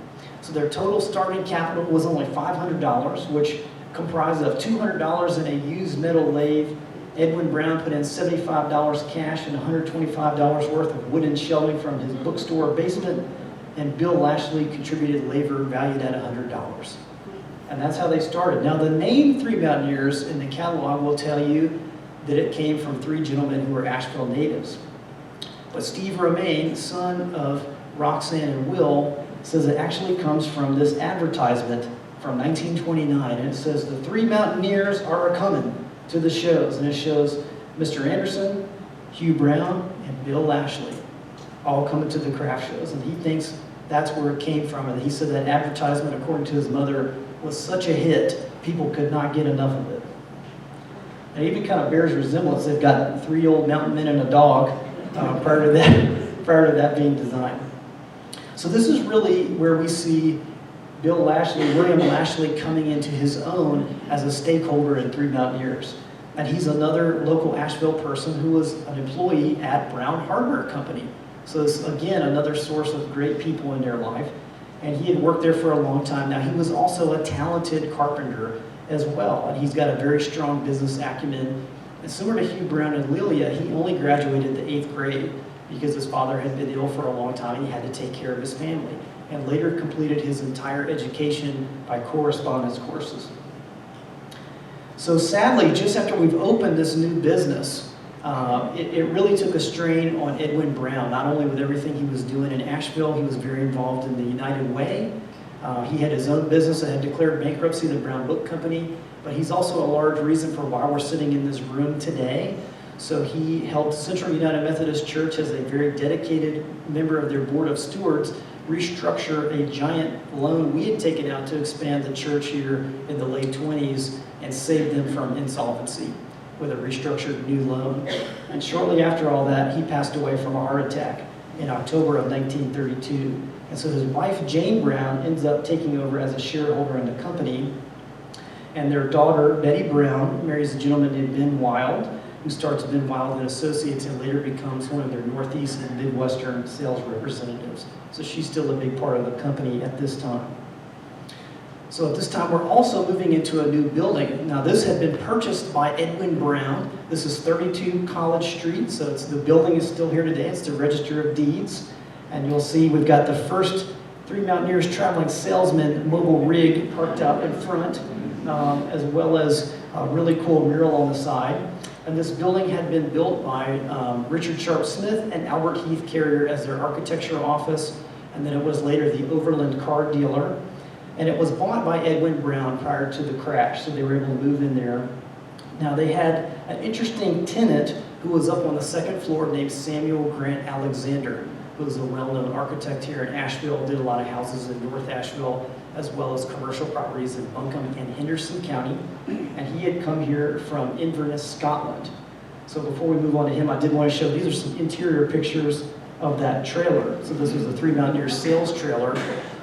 So their total starting capital was only $500, which comprised of $200 in a used metal lathe. Edwin Brown put in $75 cash and $125 worth of wooden shelving from his bookstore basement, and Bill Lashley contributed labor valued at $100. And that's how they started. Now the name Three Mountaineers in the catalog will tell you that it came from 3 gentlemen who were Asheville natives. But Steve Romaine, son of Roxanne and Will, says it actually comes from this advertisement from 1929, and it says, the 3 Mountaineers are a-coming to the shows, and it shows Mr. Anderson, Hugh Brown, and Bill Lashley all coming to the craft shows, and he thinks that's where it came from, and he said that advertisement, according to his mother, was such a hit, people could not get enough of it. And it even kind of bears resemblance. They've got 3 old mountain men and a dog prior to that being designed. So this is really where we see William Lashley coming into his own as a stakeholder in Three Mountaineers. And he's another local Asheville person who was an employee at Brown Hardware Company. So it's, again, another source of great people in their life. And he had worked there for a long time. Now, he was also a talented carpenter as well. And he's got a very strong business acumen. And similar to Hugh Brown and Lilia, he only graduated the 8th grade because his father had been ill for a long time and he had to take care of his family. And later completed his entire education by correspondence courses. So sadly, just after we've opened this new business, it really took a strain on Edwin Brown, not only with everything he was doing in Asheville. He was very involved in the United Way. He had his own business that had declared bankruptcy, the Brown Book Company, but he's also a large reason for why we're sitting in this room today. So he helped Central United Methodist Church, as a very dedicated member of their Board of Stewards, restructure a giant loan we had taken out to expand the church here in the late 20s and save them from insolvency with a restructured new loan. And shortly after all that, he passed away from a heart attack in October of 1932. And so his wife, Jane Brown, ends up taking over as a shareholder in the company. And their daughter, Betty Brown, marries a gentleman named Ben Wild, who starts Ben Wild and Associates and later becomes one of their Northeast and Midwestern sales representatives. So she's still a big part of the company at this time. So at this time, we're also moving into a new building. Now, this had been purchased by Edwin Brown. This is 32 College Street, so the building is still here today. It's the Register of Deeds. And you'll see we've got the first Three Mountaineers Traveling Salesman mobile rig parked out in front, as well as a really cool mural on the side. And this building had been built by Richard Sharp Smith and Albert Heath Carrier as their architectural office, and then it was later the Overland car dealer. And it was bought by Edwin Brown prior to the crash, so they were able to move in there. Now they had an interesting tenant who was up on the second floor named Samuel Grant Alexander, who was a well-known architect here in Asheville, did a lot of houses in North Asheville, as well as commercial properties in Buncombe and Henderson County. And he had come here from Inverness, Scotland. So before we move on to him, I did want to show, these are some interior pictures of that trailer. So this was the Three Mountaineers sales trailer,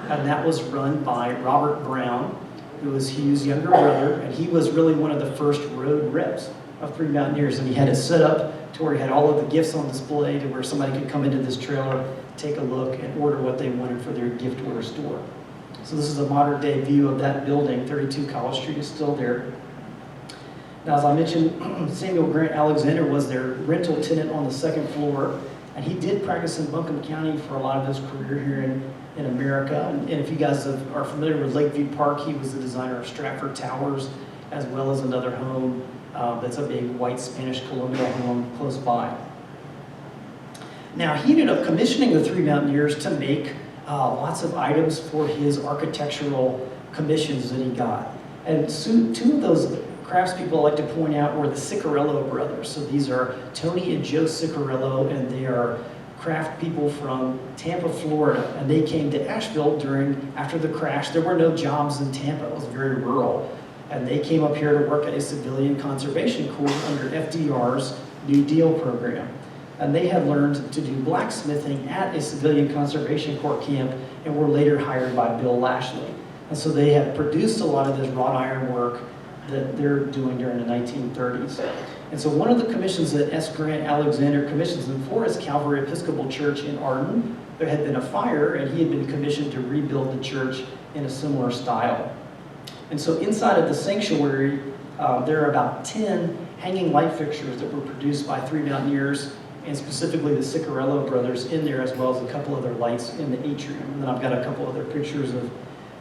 and that was run by Robert Brown, who was Hugh's younger brother, and he was really one of the first road reps of Three Mountaineers, and he had it set up to where he had all of the gifts on display to where somebody could come into this trailer, take a look, and order what they wanted for their gift order store. So this is a modern day view of that building. 32 College Street is still there. Now, as I mentioned, Samuel Grant Alexander was their rental tenant on the second floor, and he did practice in Buncombe County for a lot of his career here in America. And if you guys are familiar with Lakeview Park, he was the designer of Stratford Towers, as well as another home that's a big white Spanish colonial home close by. Now, he ended up commissioning the Three Mountaineers to make lots of items for his architectural commissions that he got. And two of those craftspeople I like to point out were the Ciccarello brothers. So these are Tony and Joe Ciccarello, and they are craft people from Tampa, Florida. And they came to Asheville after the crash. There were no jobs in Tampa. It was very rural. And they came up here to work at a civilian conservation corps under FDR's New Deal program. And they had learned to do blacksmithing at a civilian conservation corps camp and were later hired by Bill Lashley. And so they had produced a lot of this wrought iron work that they're doing during the 1930s. And so one of the commissions that S. Grant Alexander commissions them for is Calvary Episcopal Church in Arden. There had been a fire, and he had been commissioned to rebuild the church in a similar style. And so inside of the sanctuary, there are about 10 hanging light fixtures that were produced by Three Mountaineers, and specifically the Ciccarello brothers in there, as well as a couple other lights in the atrium. And then I've got a couple other pictures of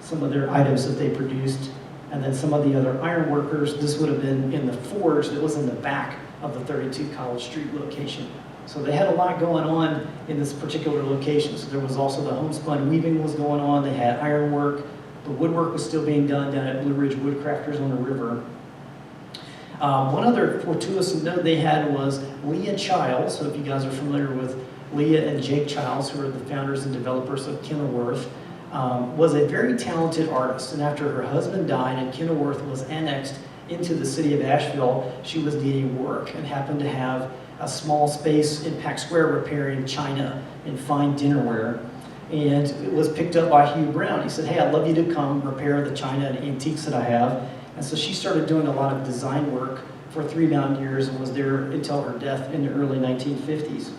some of their items that they produced. And then some of the other iron workers, this would have been in the forge that was in the back of the 32 College Street location. So they had a lot going on in this particular location. So there was also the homespun weaving was going on. They had iron work. The woodwork was still being done down at Blue Ridge Woodcrafters on the river. One other fortuitous note they had was Leah Childs. So if you guys are familiar with Leah and Jake Childs, who are the founders and developers of Kenilworth, was a very talented artist. And after her husband died and Kenilworth was annexed into the city of Asheville, she was needing work and happened to have a small space in Pack Square repairing china and fine dinnerware. And it was picked up by Hugh Brown. He said, hey, I'd love you to come repair the china and antiques that I have. And so she started doing a lot of design work for Three Mountaineers and was there until her death in the early 1950s.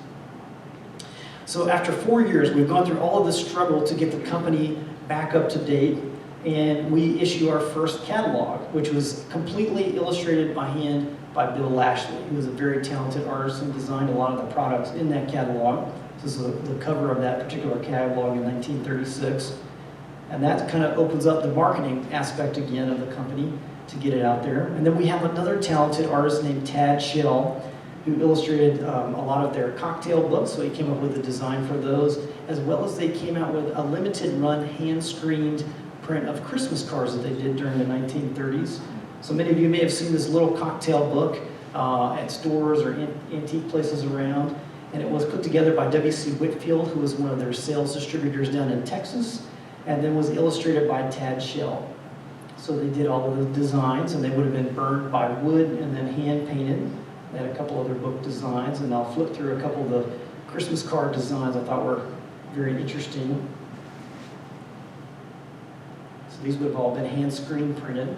So after 4 years, we've gone through all of this struggle to get the company back up to date, and we issue our first catalog, which was completely illustrated by hand by Bill Lashley, who was a very talented artist and designed a lot of the products in that catalog. This is the cover of that particular catalog in 1936. And that kind of opens up the marketing aspect again of the company to get it out there. And then we have another talented artist named Tad Schell, who illustrated a lot of their cocktail books, so he came up with a design for those, as well as they came out with a limited run hand-screened print of Christmas cards that they did during the 1930s. So many of you may have seen this little cocktail book at stores or antique places around, and it was put together by W.C. Whitfield, who was one of their sales distributors down in Texas, and then was illustrated by Tad Schell. So they did all of the designs, and they would have been burned by wood and then hand-painted. They had a couple other book designs, and I'll flip through a couple of the Christmas card designs I thought were very interesting. So these would have all been hand screen printed.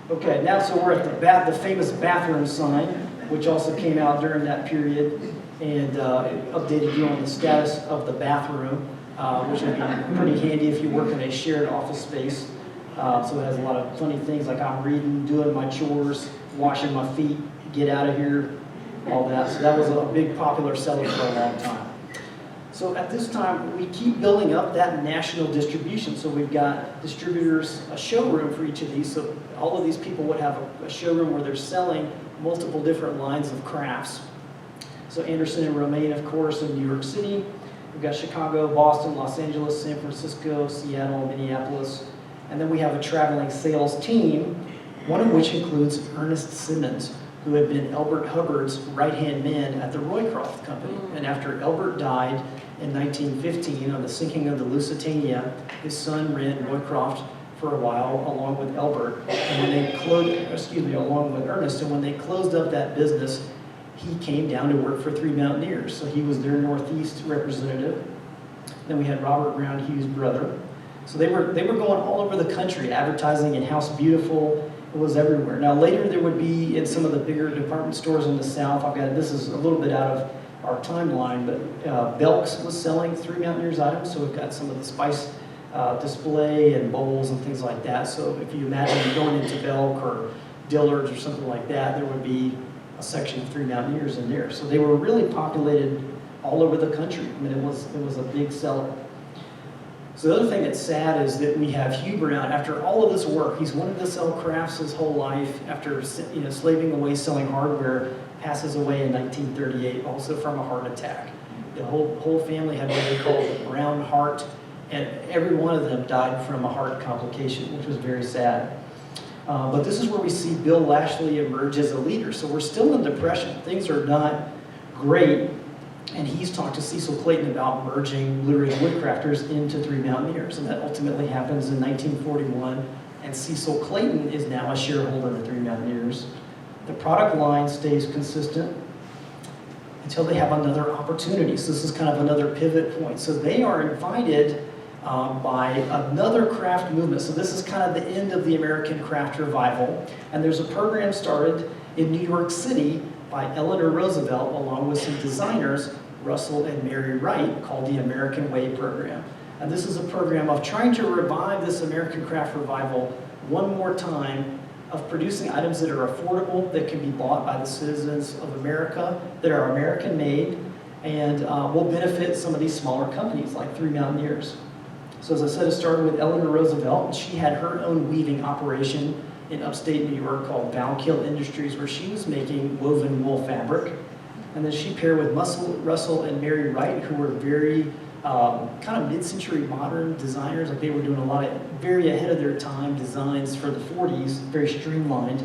Okay, now so we're at the famous bathroom sign. which also came out during that period, and it updated you on the status of the bathroom, which would be pretty handy if you work in a shared office space. So it has a lot of funny things like I'm reading, doing my chores, washing my feet, get out of here, all that. So that was a big popular seller for a long time. So at this time, we keep building up that national distribution. So we've got distributors, a showroom for each of these. So all of these people would have a showroom where they're selling multiple different lines of crafts. So Anderson and Romaine, of course, in New York City. We've got Chicago, Boston, Los Angeles, San Francisco, Seattle, Minneapolis. And then we have a traveling sales team, one of which includes Ernest Simmons, who had been Elbert Hubbard's right-hand man at the Roycroft Company. And after Elbert died in 1915 on the sinking of the Lusitania, his son ran Roycroft for a while along with Elbert, and when they along with Ernest, and when they closed up that business, he came down to work for Three Mountaineers. So he was their Northeast representative. Then we had Robert Brown Hughes' brother. So they were going all over the country, advertising in House Beautiful. It was everywhere. Now later there would be in some of the bigger department stores in the South. This is a little bit out of our timeline, but Belk's was selling Three Mountaineers items. So we've got some of the spice display and bowls and things like that. So if you imagine going into Belk or Dillard's or something like that, there would be a section of Three Mountaineers in there. So they were really populated all over the country. I mean, it was a big seller. So the other thing that's sad is that we have Hugh Brown. After all of this work, he's wanted to sell crafts his whole life. After slaving away selling hardware, passes away in 1938, also from a heart attack. The whole family had what they called brown heart, and every one of them died from a heart complication, which was very sad. But this is where we see Bill Lashley emerge as a leader. So we're still in depression. Things are not great. And he's talked to Cecil Clayton about merging Blue Ridge Woodcrafters into Three Mountaineers. And that ultimately happens in 1941. And Cecil Clayton is now a shareholder of Three Mountaineers. The product line stays consistent until they have another opportunity. So this is kind of another pivot point. So they are invited by another craft movement. So this is kind of the end of the American craft revival. And there's a program started in New York City by Eleanor Roosevelt, along with some designers, Russell and Mary Wright, called the American Way program. And this is a program of trying to revive this American craft revival one more time, of producing items that are affordable, that can be bought by the citizens of America, that are American made, and will benefit some of these smaller companies like Three Mountaineers. So as I said, it started with Eleanor Roosevelt, and she had her own weaving operation in upstate New York called Valkill Industries, where she was making woven wool fabric. And then she paired with Russell and Mary Wright, who were very kind of mid-century modern designers. Like they were doing a lot of very ahead of their time designs for the 40s, very streamlined.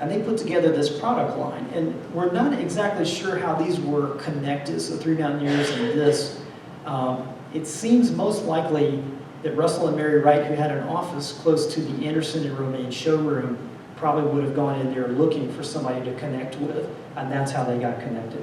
And they put together this product line. And we're not exactly sure how these were connected, so Three Mountaineers and this. It seems most likely that Russell and Mary Wright, who had an office close to the Anderson and Romaine showroom, probably would have gone in there looking for somebody to connect with, and that's how they got connected.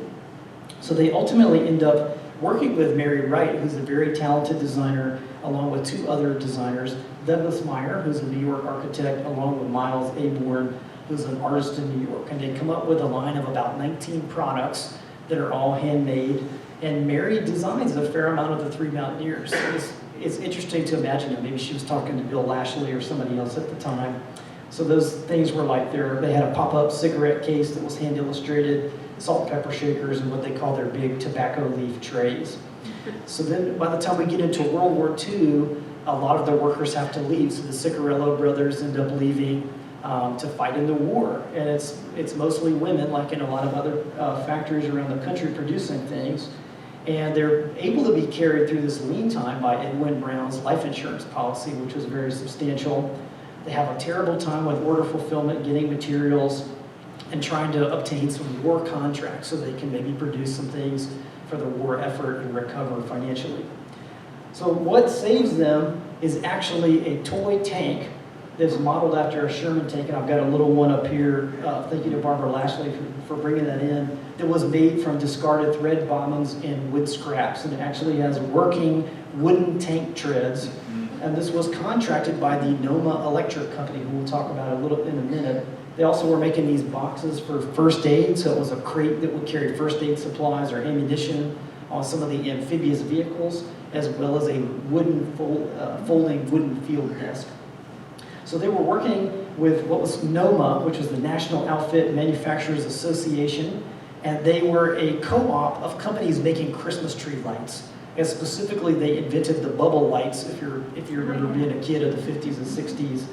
So they ultimately end up working with Mary Wright, who's a very talented designer, along with two other designers, Douglas Meyer, who's a New York architect, along with Miles Aborn, who's an artist in New York. And they come up with a line of about 19 products that are all handmade, and Mary designs a fair amount of the Three Mountaineers. So it's interesting to imagine that maybe she was talking to Bill Lashley or somebody else at the time. So those things were like they had a pop-up cigarette case that was hand illustrated, salt and pepper shakers, and what they call their big tobacco leaf trays. So then by the time we get into World War II, a lot of the workers have to leave. So the Ciccarello brothers end up leaving to fight in the war. And it's mostly women, like in a lot of other factories around the country producing things. And they're able to be carried through this lean time by Edwin Brown's life insurance policy, which was very substantial. They have a terrible time with order fulfillment, getting materials, and trying to obtain some war contracts so they can maybe produce some things for the war effort and recover financially. So what saves them is actually a toy tank that's modeled after a Sherman tank, and I've got a little one up here, thank you to Barbara Lashley for bringing that in, that was made from discarded thread bobbins and wood scraps, and it actually has working wooden tank treads. And this was contracted by the Noma Electric Company, who we'll talk about in a minute, They also were making these boxes for first aid, so it was a crate that would carry first aid supplies or ammunition on some of the amphibious vehicles, as well as a folding wooden field desk. So they were working with what was NOMA, which was the National Outfit Manufacturers Association, and they were a co-op of companies making Christmas tree lights. And specifically, they invented the bubble lights, if you remember being a kid of the 50s and 60s.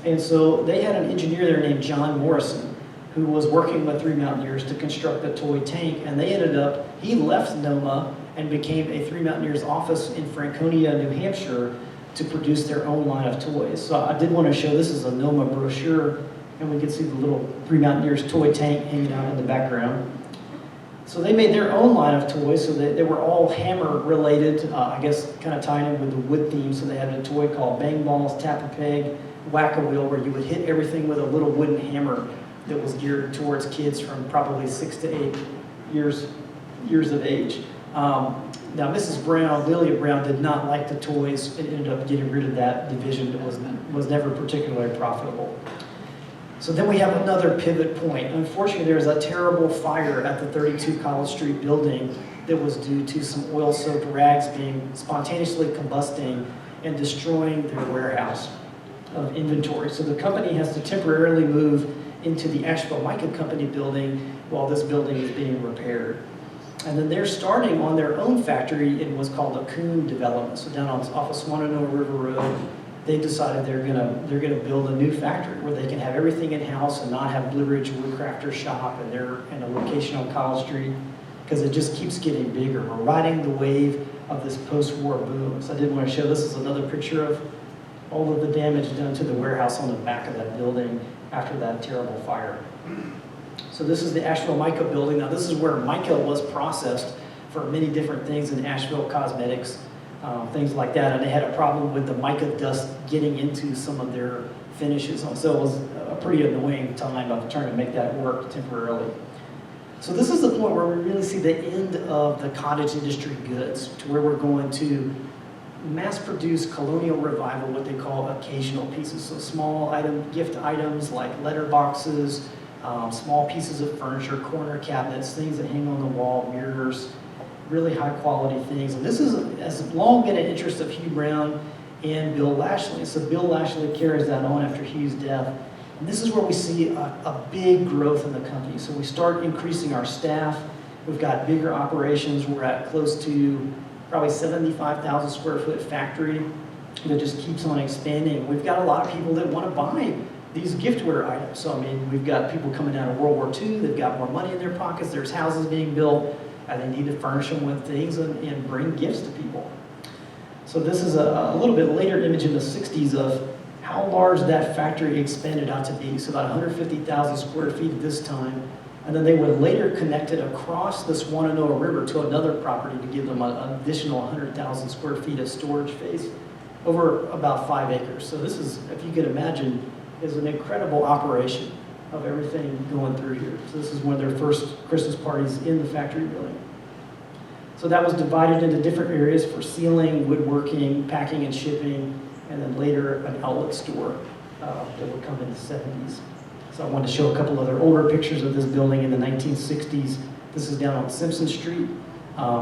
And so they had an engineer there named John Morrison, who was working with Three Mountaineers to construct the toy tank, and he left NOMA and became a Three Mountaineers office in Franconia, New Hampshire, to produce their own line of toys. So I did want to show, this is a NOMA brochure, and we can see the little Three Mountaineers toy tank hanging out in the background. So they made their own line of toys, so they were all hammer related, I guess kind of tying in with the wood theme. So they had a toy called Bang Balls, Tap a Peg, Whack a Wheel, where you would hit everything with a little wooden hammer that was geared towards kids from probably 6 to 8 years of age. Now, Mrs. Brown, Lilia Brown, did not like the toys and ended up getting rid of that division that was never particularly profitable. So then we have another pivot point. Unfortunately, there was a terrible fire at the 32 College Street building that was due to some oil-soaked rags being spontaneously combusting and destroying their warehouse of inventory. So the company has to temporarily move into the Asheville Mica Company building while this building is being repaired. And then they're starting on their own factory in what's called a Coon development. So down off of Swananoa River Road, they decided they're gonna build a new factory where they can have everything in-house and not have Blue Ridge Woodcrafter shop, and they're in a location on College Street, because it just keeps getting bigger. We're riding the wave of this post-war boom. So I did want to show, this is another picture of all of the damage done to the warehouse on the back of that building after that terrible fire. So this is the Asheville Mica building. Now this is where mica was processed for many different things in Asheville, cosmetics, things like that. And they had a problem with the mica dust getting into some of their finishes. So it was a pretty annoying time of trying to make that work temporarily. So this is the point where we really see the end of the cottage industry goods, to where we're going to mass-produce Colonial Revival, what they call occasional pieces. So small gift items like letter boxes, small pieces of furniture, corner cabinets, things that hang on the wall, mirrors, really high quality things. And this has long been an interest of Hugh Brown and Bill Lashley. So Bill Lashley carries that on after Hugh's death. And this is where we see a big growth in the company. So we start increasing our staff. We've got bigger operations. We're at close to probably 75,000 square foot factory that just keeps on expanding. We've got a lot of people that want to buy these giftware items. So I mean, we've got people coming out of World War II, they've got more money in their pockets, there's houses being built, and they need to furnish them with things and bring gifts to people. So this is a little bit later image in the 60s of how large that factory expanded out to be. So about 150,000 square feet at this time. And then they would later connect it across the Swananoa River to another property to give them an additional 100,000 square feet of storage space over about 5 acres. So this is, if you could imagine, is an incredible operation of everything going through here. So this is one of their first Christmas parties in the factory building. So that was divided into different areas for sealing, woodworking, packing and shipping, and then later an outlet store that would come in the 70s. So I wanted to show a couple other older pictures of this building in the 1960s. This is down on Simpson Street,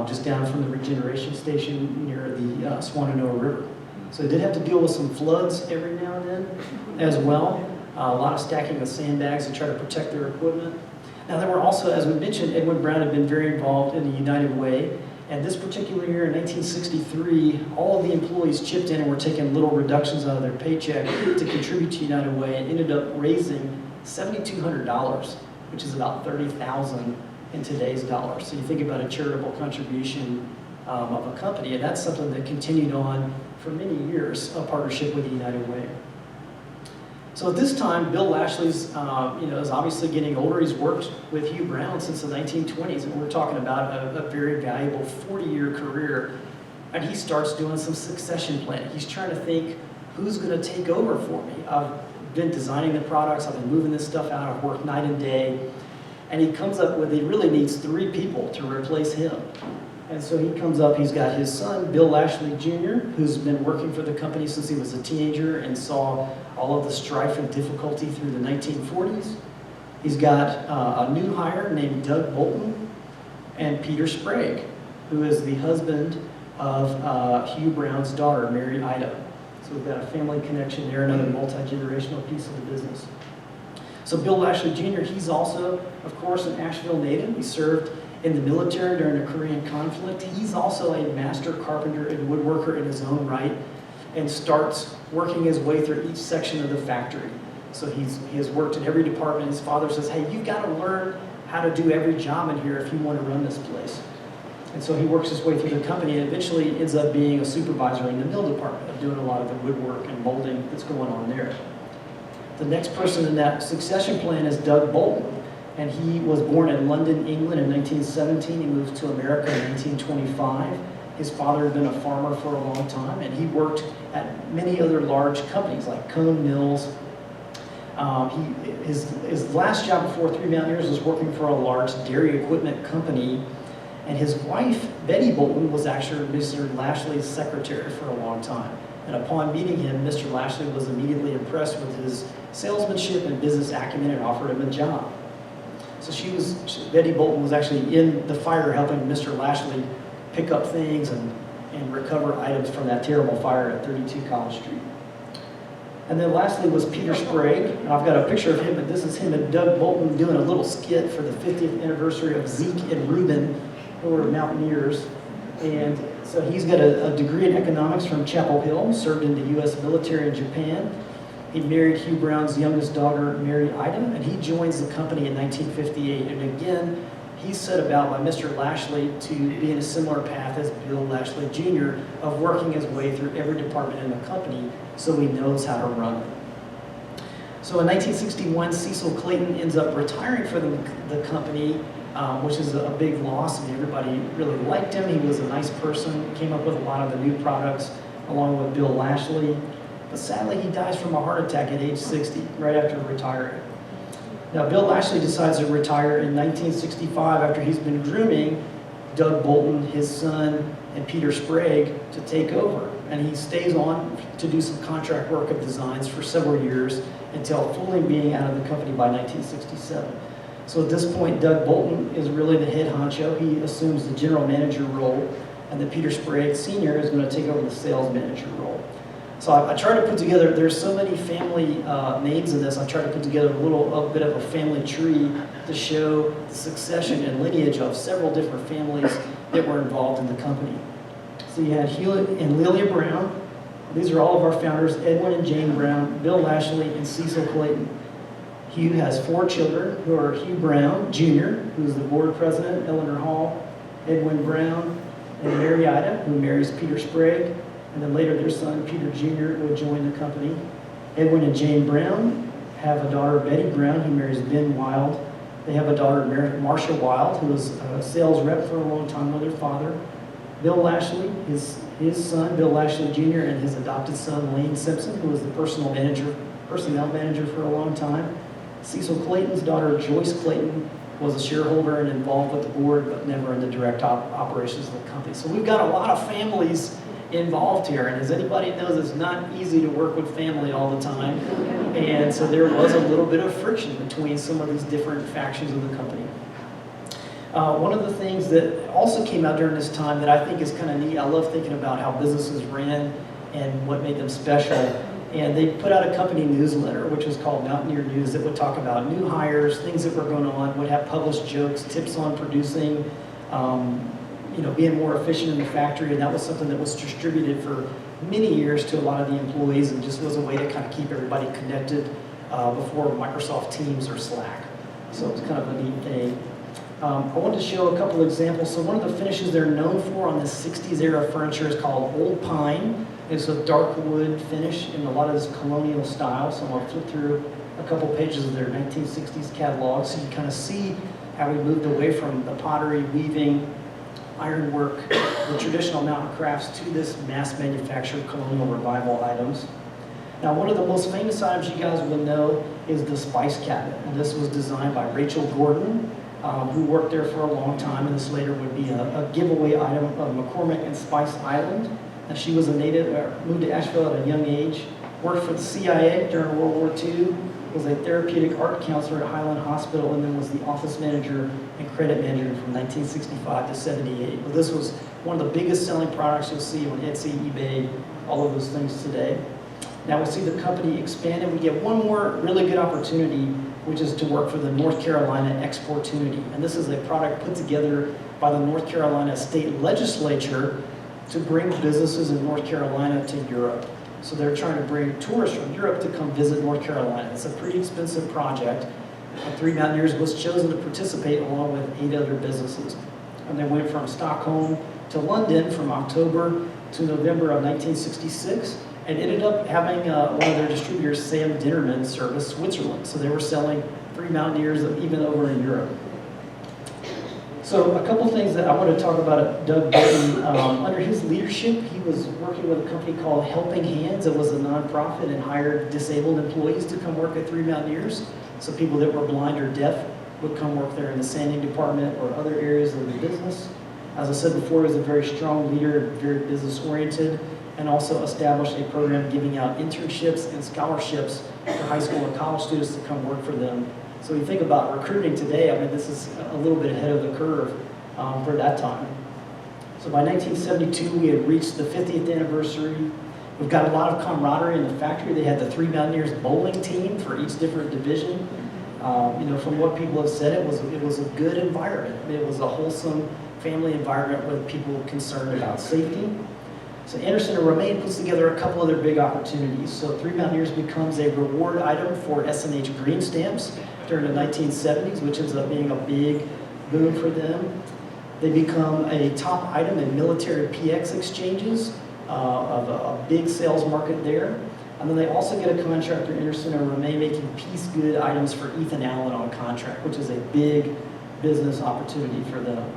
just down from the regeneration station near the Swananoa River. So they did have to deal with some floods every now and then as well. A lot of stacking of sandbags to try to protect their equipment. Now there were also, as we mentioned, Edwin Brown had been very involved in the United Way. And this particular year in 1963, all of the employees chipped in and were taking little reductions out of their paycheck to contribute to United Way, and ended up raising $7,200, which is about $30,000 in today's dollars. So you think about a charitable contribution of a company, and that's something that continued on for many years, a partnership with the United Way. So at this time, Bill Lashley's, is obviously getting older. He's worked with Hugh Brown since the 1920s, and we're talking about a very valuable 40-year career. And he starts doing some succession planning. He's trying to think, who's going to take over for me? I've been designing the products. I've been moving this stuff out. I've worked night and day. And he comes up with, he really needs 3 people to replace him. And so he comes up, he's got his son, Bill Lashley Jr., who's been working for the company since he was a teenager and saw all of the strife and difficulty through the 1940s. He's got a new hire named Doug Bolton and Peter Sprague, who is the husband of Hugh Brown's daughter, Mary Ida. So we've got a family connection there, another multi-generational piece of the business. So Bill Lashley Jr., he's also, of course, an Asheville native. He served in the military during the Korean conflict. He's also a master carpenter and woodworker in his own right, and starts working his way through each section of the factory. So he has worked in every department. His father says, hey, you've got to learn how to do every job in here if you want to run this place. And so he works his way through the company and eventually ends up being a supervisor in the mill department, of doing a lot of the woodwork and molding that's going on there. The next person in that succession plan is Doug Bolton. And he was born in London, England in 1917. He moved to America in 1925. His father had been a farmer for a long time, and he worked at many other large companies like Cone Mills. His last job before Three Mountaineers was working for a large dairy equipment company, and his wife, Betty Bolton, was actually Mr. Lashley's secretary for a long time. And upon meeting him, Mr. Lashley was immediately impressed with his salesmanship and business acumen and offered him a job. So Betty Bolton was actually in the fire helping Mr. Lashley pick up things and recover items from that terrible fire at 32 College Street. And then lastly was Peter Sprague. And I've got a picture of him, and this is him and Doug Bolton doing a little skit for the 50th anniversary of Zeke and Reuben, who were Mountaineers. And so he's got a degree in economics from Chapel Hill, served in the U.S. military in Japan. He married Hugh Brown's youngest daughter, Mary Ida, and he joins the company in 1958. And again, he's set about by Mr. Lashley to be in a similar path as Bill Lashley Jr. of working his way through every department in the company so he knows how to run it. So in 1961, Cecil Clayton ends up retiring from the company, which is a big loss. I mean, everybody really liked him. He was a nice person, came up with a lot of the new products along with Bill Lashley. But sadly, he dies from a heart attack at age 60, right after retiring. Now, Bill Lashley decides to retire in 1965 after he's been grooming Doug Bolton, his son, and Peter Sprague to take over. And he stays on to do some contract work of designs for several years until fully being out of the company by 1967. So at this point, Doug Bolton is really the head honcho. He assumes the general manager role, and then Peter Sprague Sr. is going to take over the sales manager role. So I try to put together, there's so many family names in this, I try to put together a bit of a family tree to show the succession and lineage of several different families that were involved in the company. So you had Hugh and Lilia Brown. These are all of our founders, Edwin and Jane Brown, Bill Lashley, and Cecil Clayton. Hugh has 4 children, who are Hugh Brown Jr., who is the board president, Eleanor Hall, Edwin Brown, and Mary Ida, who marries Peter Sprague. And then later their son, Peter Jr., would join the company. Edwin and Jane Brown have a daughter, Betty Brown, who marries Ben Wild. They have a daughter, Marcia Wild, who was a sales rep for a long time with her father. Bill Lashley, his son, Bill Lashley Jr., and his adopted son, Lane Simpson, who was the personnel manager for a long time. Cecil Clayton's daughter, Joyce Clayton, was a shareholder and involved with the board, but never in the direct operations of the company. So we've got a lot of families involved here, and as anybody knows, it's not easy to work with family all the time, and so there was a little bit of friction between some of these different factions of the company. One of the things that also came out during this time that I think is kind of neat, I love thinking about how businesses ran and what made them special, and they put out a company newsletter, which was called Mountaineer News, that would talk about new hires, things that were going on, would have published jokes, tips on producing, being more efficient in the factory, and that was something that was distributed for many years to a lot of the employees and just was a way to kind of keep everybody connected before Microsoft Teams or Slack. So it was kind of a neat thing. I wanted to show a couple examples. So one of the finishes they're known for on this 60s era furniture is called Old Pine. It's a dark wood finish in a lot of this colonial style. So I'm going to flip through a couple pages of their 1960s catalog so you kind of see how we moved away from the pottery, weaving, ironwork, the traditional mountain crafts to this mass-manufactured Colonial Revival items. Now, one of the most famous items you guys will know is the spice cabinet. And this was designed by Rachel Gordon. who worked there for a long time, and this later would be a giveaway item of McCormick and Spice Island. And she was a native, moved to Asheville at a young age, worked for the CIA during World War II, was a therapeutic art counselor at Highland Hospital, and then was the office manager and credit manager from 1965 to 78. But this was one of the biggest selling products you'll see on Etsy, eBay, all of those things today. Now we see the company expand, and we get one more really good opportunity, which is to work for the North Carolina Exportunity. And this is a product put together by the North Carolina State Legislature to bring businesses in North Carolina to Europe. So they're trying to bring tourists from Europe to come visit North Carolina. It's a pretty expensive project. Three Mountaineers was chosen to participate along with 8 other businesses. And they went from Stockholm to London from October to November of 1966, and ended up having one of their distributors, Sam Dinnerman, service Switzerland. So they were selling Three Mountaineers even over in Europe. So a couple things that I want to talk about Doug Bolton. Under his leadership, he was working with a company called Helping Hands. It was a nonprofit and hired disabled employees to come work at Three Mountaineers. So people that were blind or deaf would come work there in the sanding department or other areas of the business. As I said before, he was a very strong leader, very business oriented, and also established a program giving out internships and scholarships for high school and college students to come work for them. So when you think about recruiting today, I mean, this is a little bit ahead of the curve for that time. So by 1972, we had reached the 50th anniversary. We've got a lot of camaraderie in the factory. They had the Three Mountaineers bowling team for each different division. From what people have said, it was a good environment. I mean, it was a wholesome family environment with people concerned about safety. So Anderson and Romaine puts together a couple other big opportunities. So Three Mountaineers becomes a reward item for S&H green stamps during the 1970s, which ends up being a big boom for them. They become a top item in military PX exchanges, of a big sales market there. And then they also get a contract through Anderson and Romaine making piece good items for Ethan Allen on contract, which is a big business opportunity for them.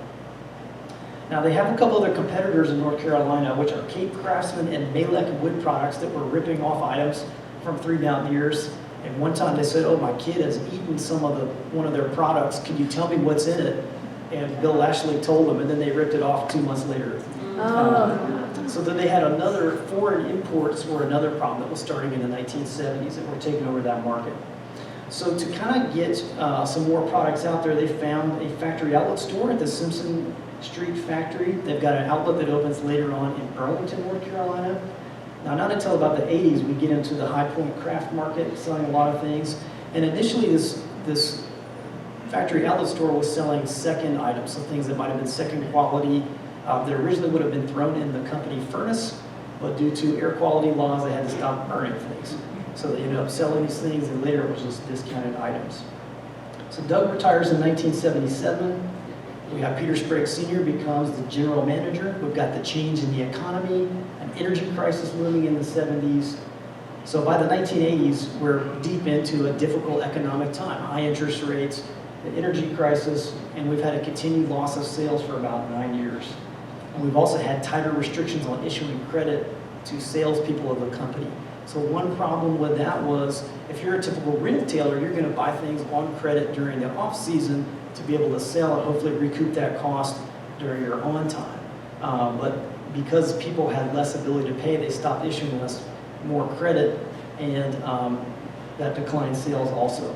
Now they have a couple other competitors in North Carolina, which are Cape Craftsman and Malek Wood Products, that were ripping off items from Three Mountaineers. And one time they said, "Oh, my kid has eaten one of their products. Can you tell me what's in it?" And Bill Lashley told them, and then they ripped it off 2 months later. So then they had another foreign imports were another problem that was starting in the 1970s that were taking over that market. So to kind of get some more products out there, they found a factory outlet store at the Simpson Street factory. They've got an outlet that opens later on in Burlington, North Carolina. Now, not until about the 80s, we get into the High Point craft market, selling a lot of things. And initially, this factory outlet store was selling second items, so things that might have been second quality that originally would have been thrown in the company furnace, but due to air quality laws, they had to stop burning things. So they ended up selling these things, and later it was just discounted items. So Doug retires in 1977. We have Peter Sprague Sr. becomes the general manager. We've got the change in the economy, an energy crisis looming in the 70s. So by the 1980s, we're deep into a difficult economic time. High interest rates, the energy crisis, and we've had a continued loss of sales for about 9 years. And we've also had tighter restrictions on issuing credit to salespeople of the company. So one problem with that was, if you're a typical retailer, you're going to buy things on credit during the off season to be able to sell and hopefully recoup that cost during your on time. But because people had less ability to pay, they stopped issuing us more credit, and that declined sales also.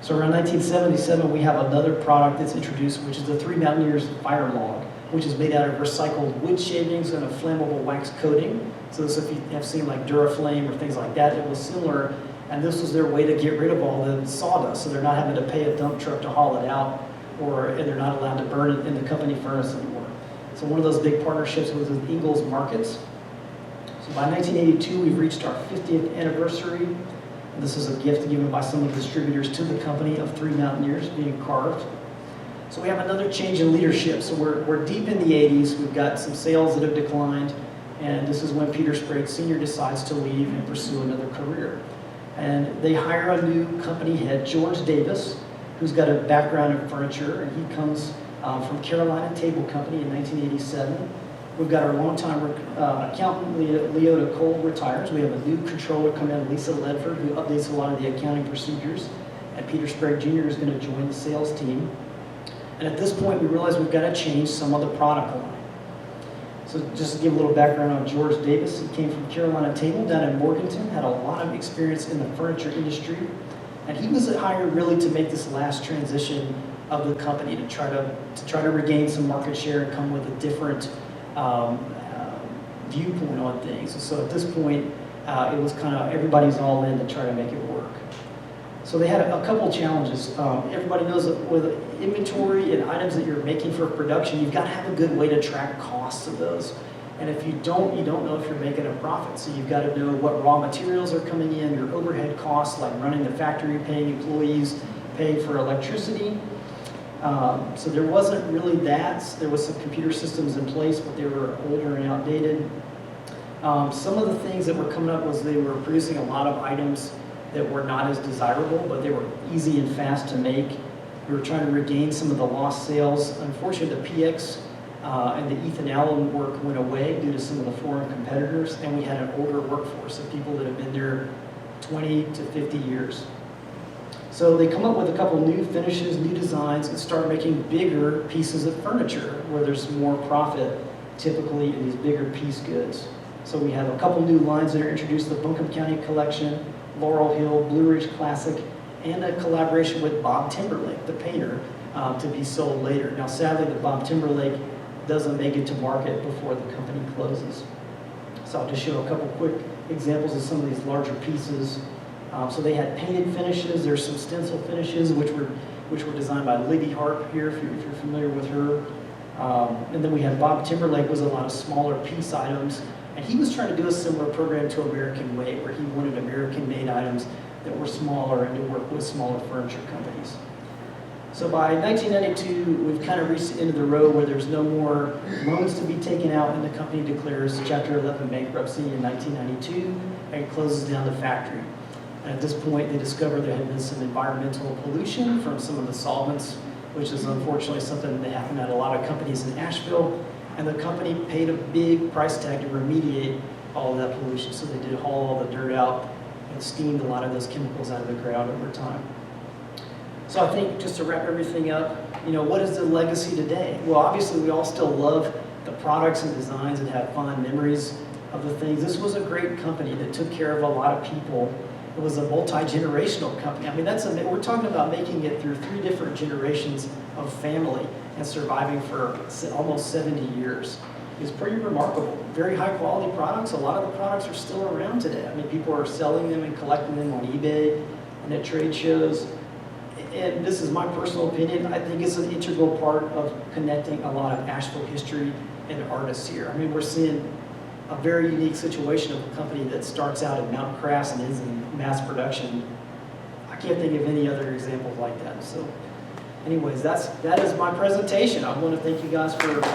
So around 1977, we have another product that's introduced, which is the Three Mountaineers Fire Log, which is made out of recycled wood shavings and a flammable wax coating. So this, if you have seen like Duraflame or things like that, it was similar, and this was their way to get rid of all the sawdust, so they're not having to pay a dump truck to haul it out, and they're not allowed to burn it in the company furnace anymore. So one of those big partnerships was with Ingalls Markets. So by 1982, we've reached our 50th anniversary. This is a gift given by some of the distributors to the company of Three Mountaineers being carved. So we have another change in leadership. So we're deep in the 80s. We've got some sales that have declined, and this is when Peter Sprague Sr. decides to leave and pursue another career. And they hire a new company head, George Davis, who's got a background in furniture, and he comes from Carolina Table Company in 1987. We've got our longtime accountant, Leota Cole, retires. We have a new controller come in, Lisa Ledford, who updates a lot of the accounting procedures. And Peter Sprague Jr. is going to join the sales team. And at this point, we realized we've got to change some of the product line. So just to give a little background on George Davis, he came from Carolina Table down in Morganton, had a lot of experience in the furniture industry, and he was hired really to make this last transition of the company to try to regain some market share and come with a different viewpoint on things. And so at this point, it was kind of everybody's all in to try to make it work. So they had a couple challenges. Everybody knows that with inventory and items that you're making for production, you've got to have a good way to track costs of those. And if you don't know if you're making a profit. So you've got to know what raw materials are coming in, your overhead costs, like running the factory, paying employees, paying for electricity. So there wasn't really that. There was some computer systems in place, but they were older and outdated. Some of the things that were coming up was they were producing a lot of items that were not as desirable, but they were easy and fast to make. We were trying to regain some of the lost sales. Unfortunately, the PX and the Ethan Allen work went away due to some of the foreign competitors, and we had an older workforce of people that have been there 20 to 50 years. So they come up with a couple new finishes, new designs, and start making bigger pieces of furniture where there's more profit typically in these bigger piece goods. So we have a couple new lines that are introduced, the Buncombe County Collection, Laurel Hill, Blue Ridge Classic, and a collaboration with Bob Timberlake, the painter, to be sold later. Now sadly, the Bob Timberlake doesn't make it to market before the company closes. So I'll just show a couple quick examples of some of these larger pieces. So they had painted finishes. There's some stencil finishes which were designed by Libby Harp here, if you're familiar with her. And then we had Bob Timberlake was a lot of smaller piece items. And he was trying to do a similar program to American Way, where he wanted American-made items that were smaller and to work with smaller furniture companies. So by 1992, we've kind of reached the end of the road where there's no more loans to be taken out, and the company declares Chapter 11 bankruptcy in 1992 and closes down the factory. And at this point, they discovered there had been some environmental pollution from some of the solvents, which is unfortunately something that happened at a lot of companies in Asheville. And the company paid a big price tag to remediate all of that pollution. So they did haul all the dirt out and steamed a lot of those chemicals out of the ground over time. So I think just to wrap everything up, what is the legacy today? Well, obviously we all still love the products and designs and have fond memories of the things. This was a great company that took care of a lot of people. It was a multi-generational company. I mean, we're talking about making it through 3 different generations of family and surviving for almost 70 years. It's pretty remarkable. Very high quality products. A lot of the products are still around today. I mean, people are selling them and collecting them on eBay and at trade shows. And this is my personal opinion. I think it's an integral part of connecting a lot of Asheville history and artists here. I mean, we're seeing a very unique situation of a company that starts out in Mount Crafts and is in mass production. I can't think of any other examples like that. So anyways, that is my presentation. I want to thank you guys for listening.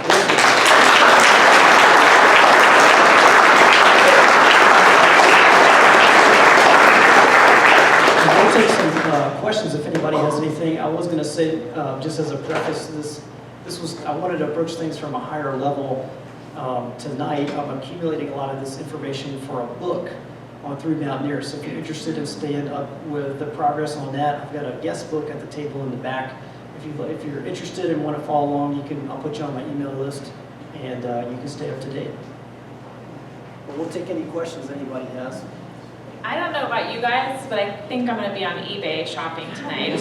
I'll take some questions if anybody has anything. I was going to say, just as a preface, I wanted to approach things from a higher level. Tonight, I'm accumulating a lot of this information for a book on Three Mountaineers. So if you're interested in staying up with the progress on that, I've got a guest book at the table in the back. If you're interested and want to follow along, I'll put you on my email list, and you can stay up to date. But we'll take any questions anybody has. I don't know about you guys, but I think I'm going to be on eBay shopping tonight.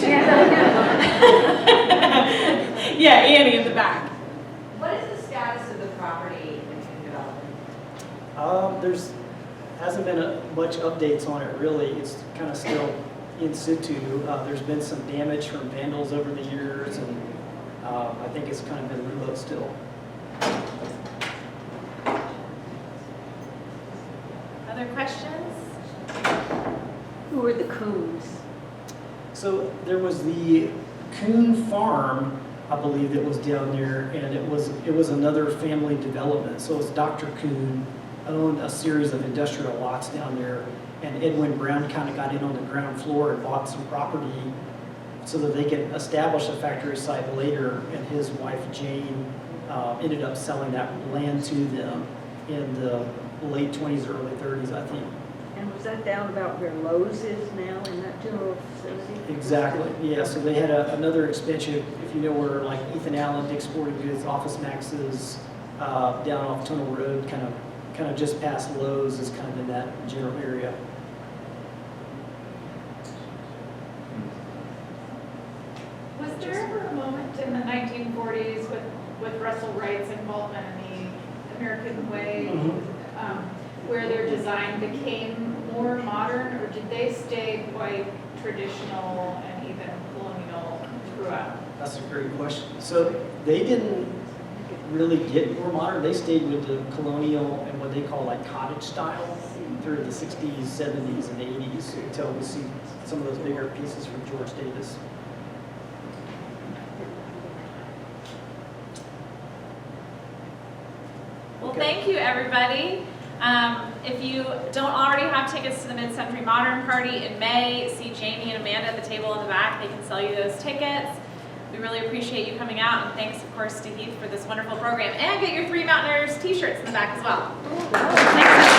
Yeah, Annie in the back. What is the status of the property in development? There's hasn't been much updates on it really. It's kind of still in situ. There's been some damage from vandals over the years, and I think it's kind of been limbo still. Other questions? Who were the Coons? So there was the Coon Farm, I believe, that was down there, and it was another family development. So it's Dr. Coon owned a series of industrial lots down there, and Edwin Brown kind of got in on the ground floor and bought some property so that they could establish a factory site later, and his wife Jane ended up selling that land to them in the late 20s, early 30s, I think. And was that down about where Lowe's is now in that general vicinity? Exactly, yeah, so they had another expansion, if you know where like Ethan Allen, Dick's Sporting Goods, Office Max's, down off Tunnel Road, kind of just past Lowe's is kind of in that general area. Was there ever a moment in the 1940s with Russell Wright's involvement in the American Way where their design became more modern, or did they stay quite traditional and even colonial throughout? That's a great question. So they didn't really get more modern. They stayed with the colonial and what they call like cottage style through the 60s, 70s, and 80s until we see some of those bigger pieces from George Davis. Well, thank you, everybody. If you don't already have tickets to the Mid-Century Modern Party in May, see Jamie and Amanda at the table in the back. They can sell you those tickets. We really appreciate you coming out, and thanks, of course, to Heath for this wonderful program. And get your Three Mountaineers t-shirts in the back as well. Thanks.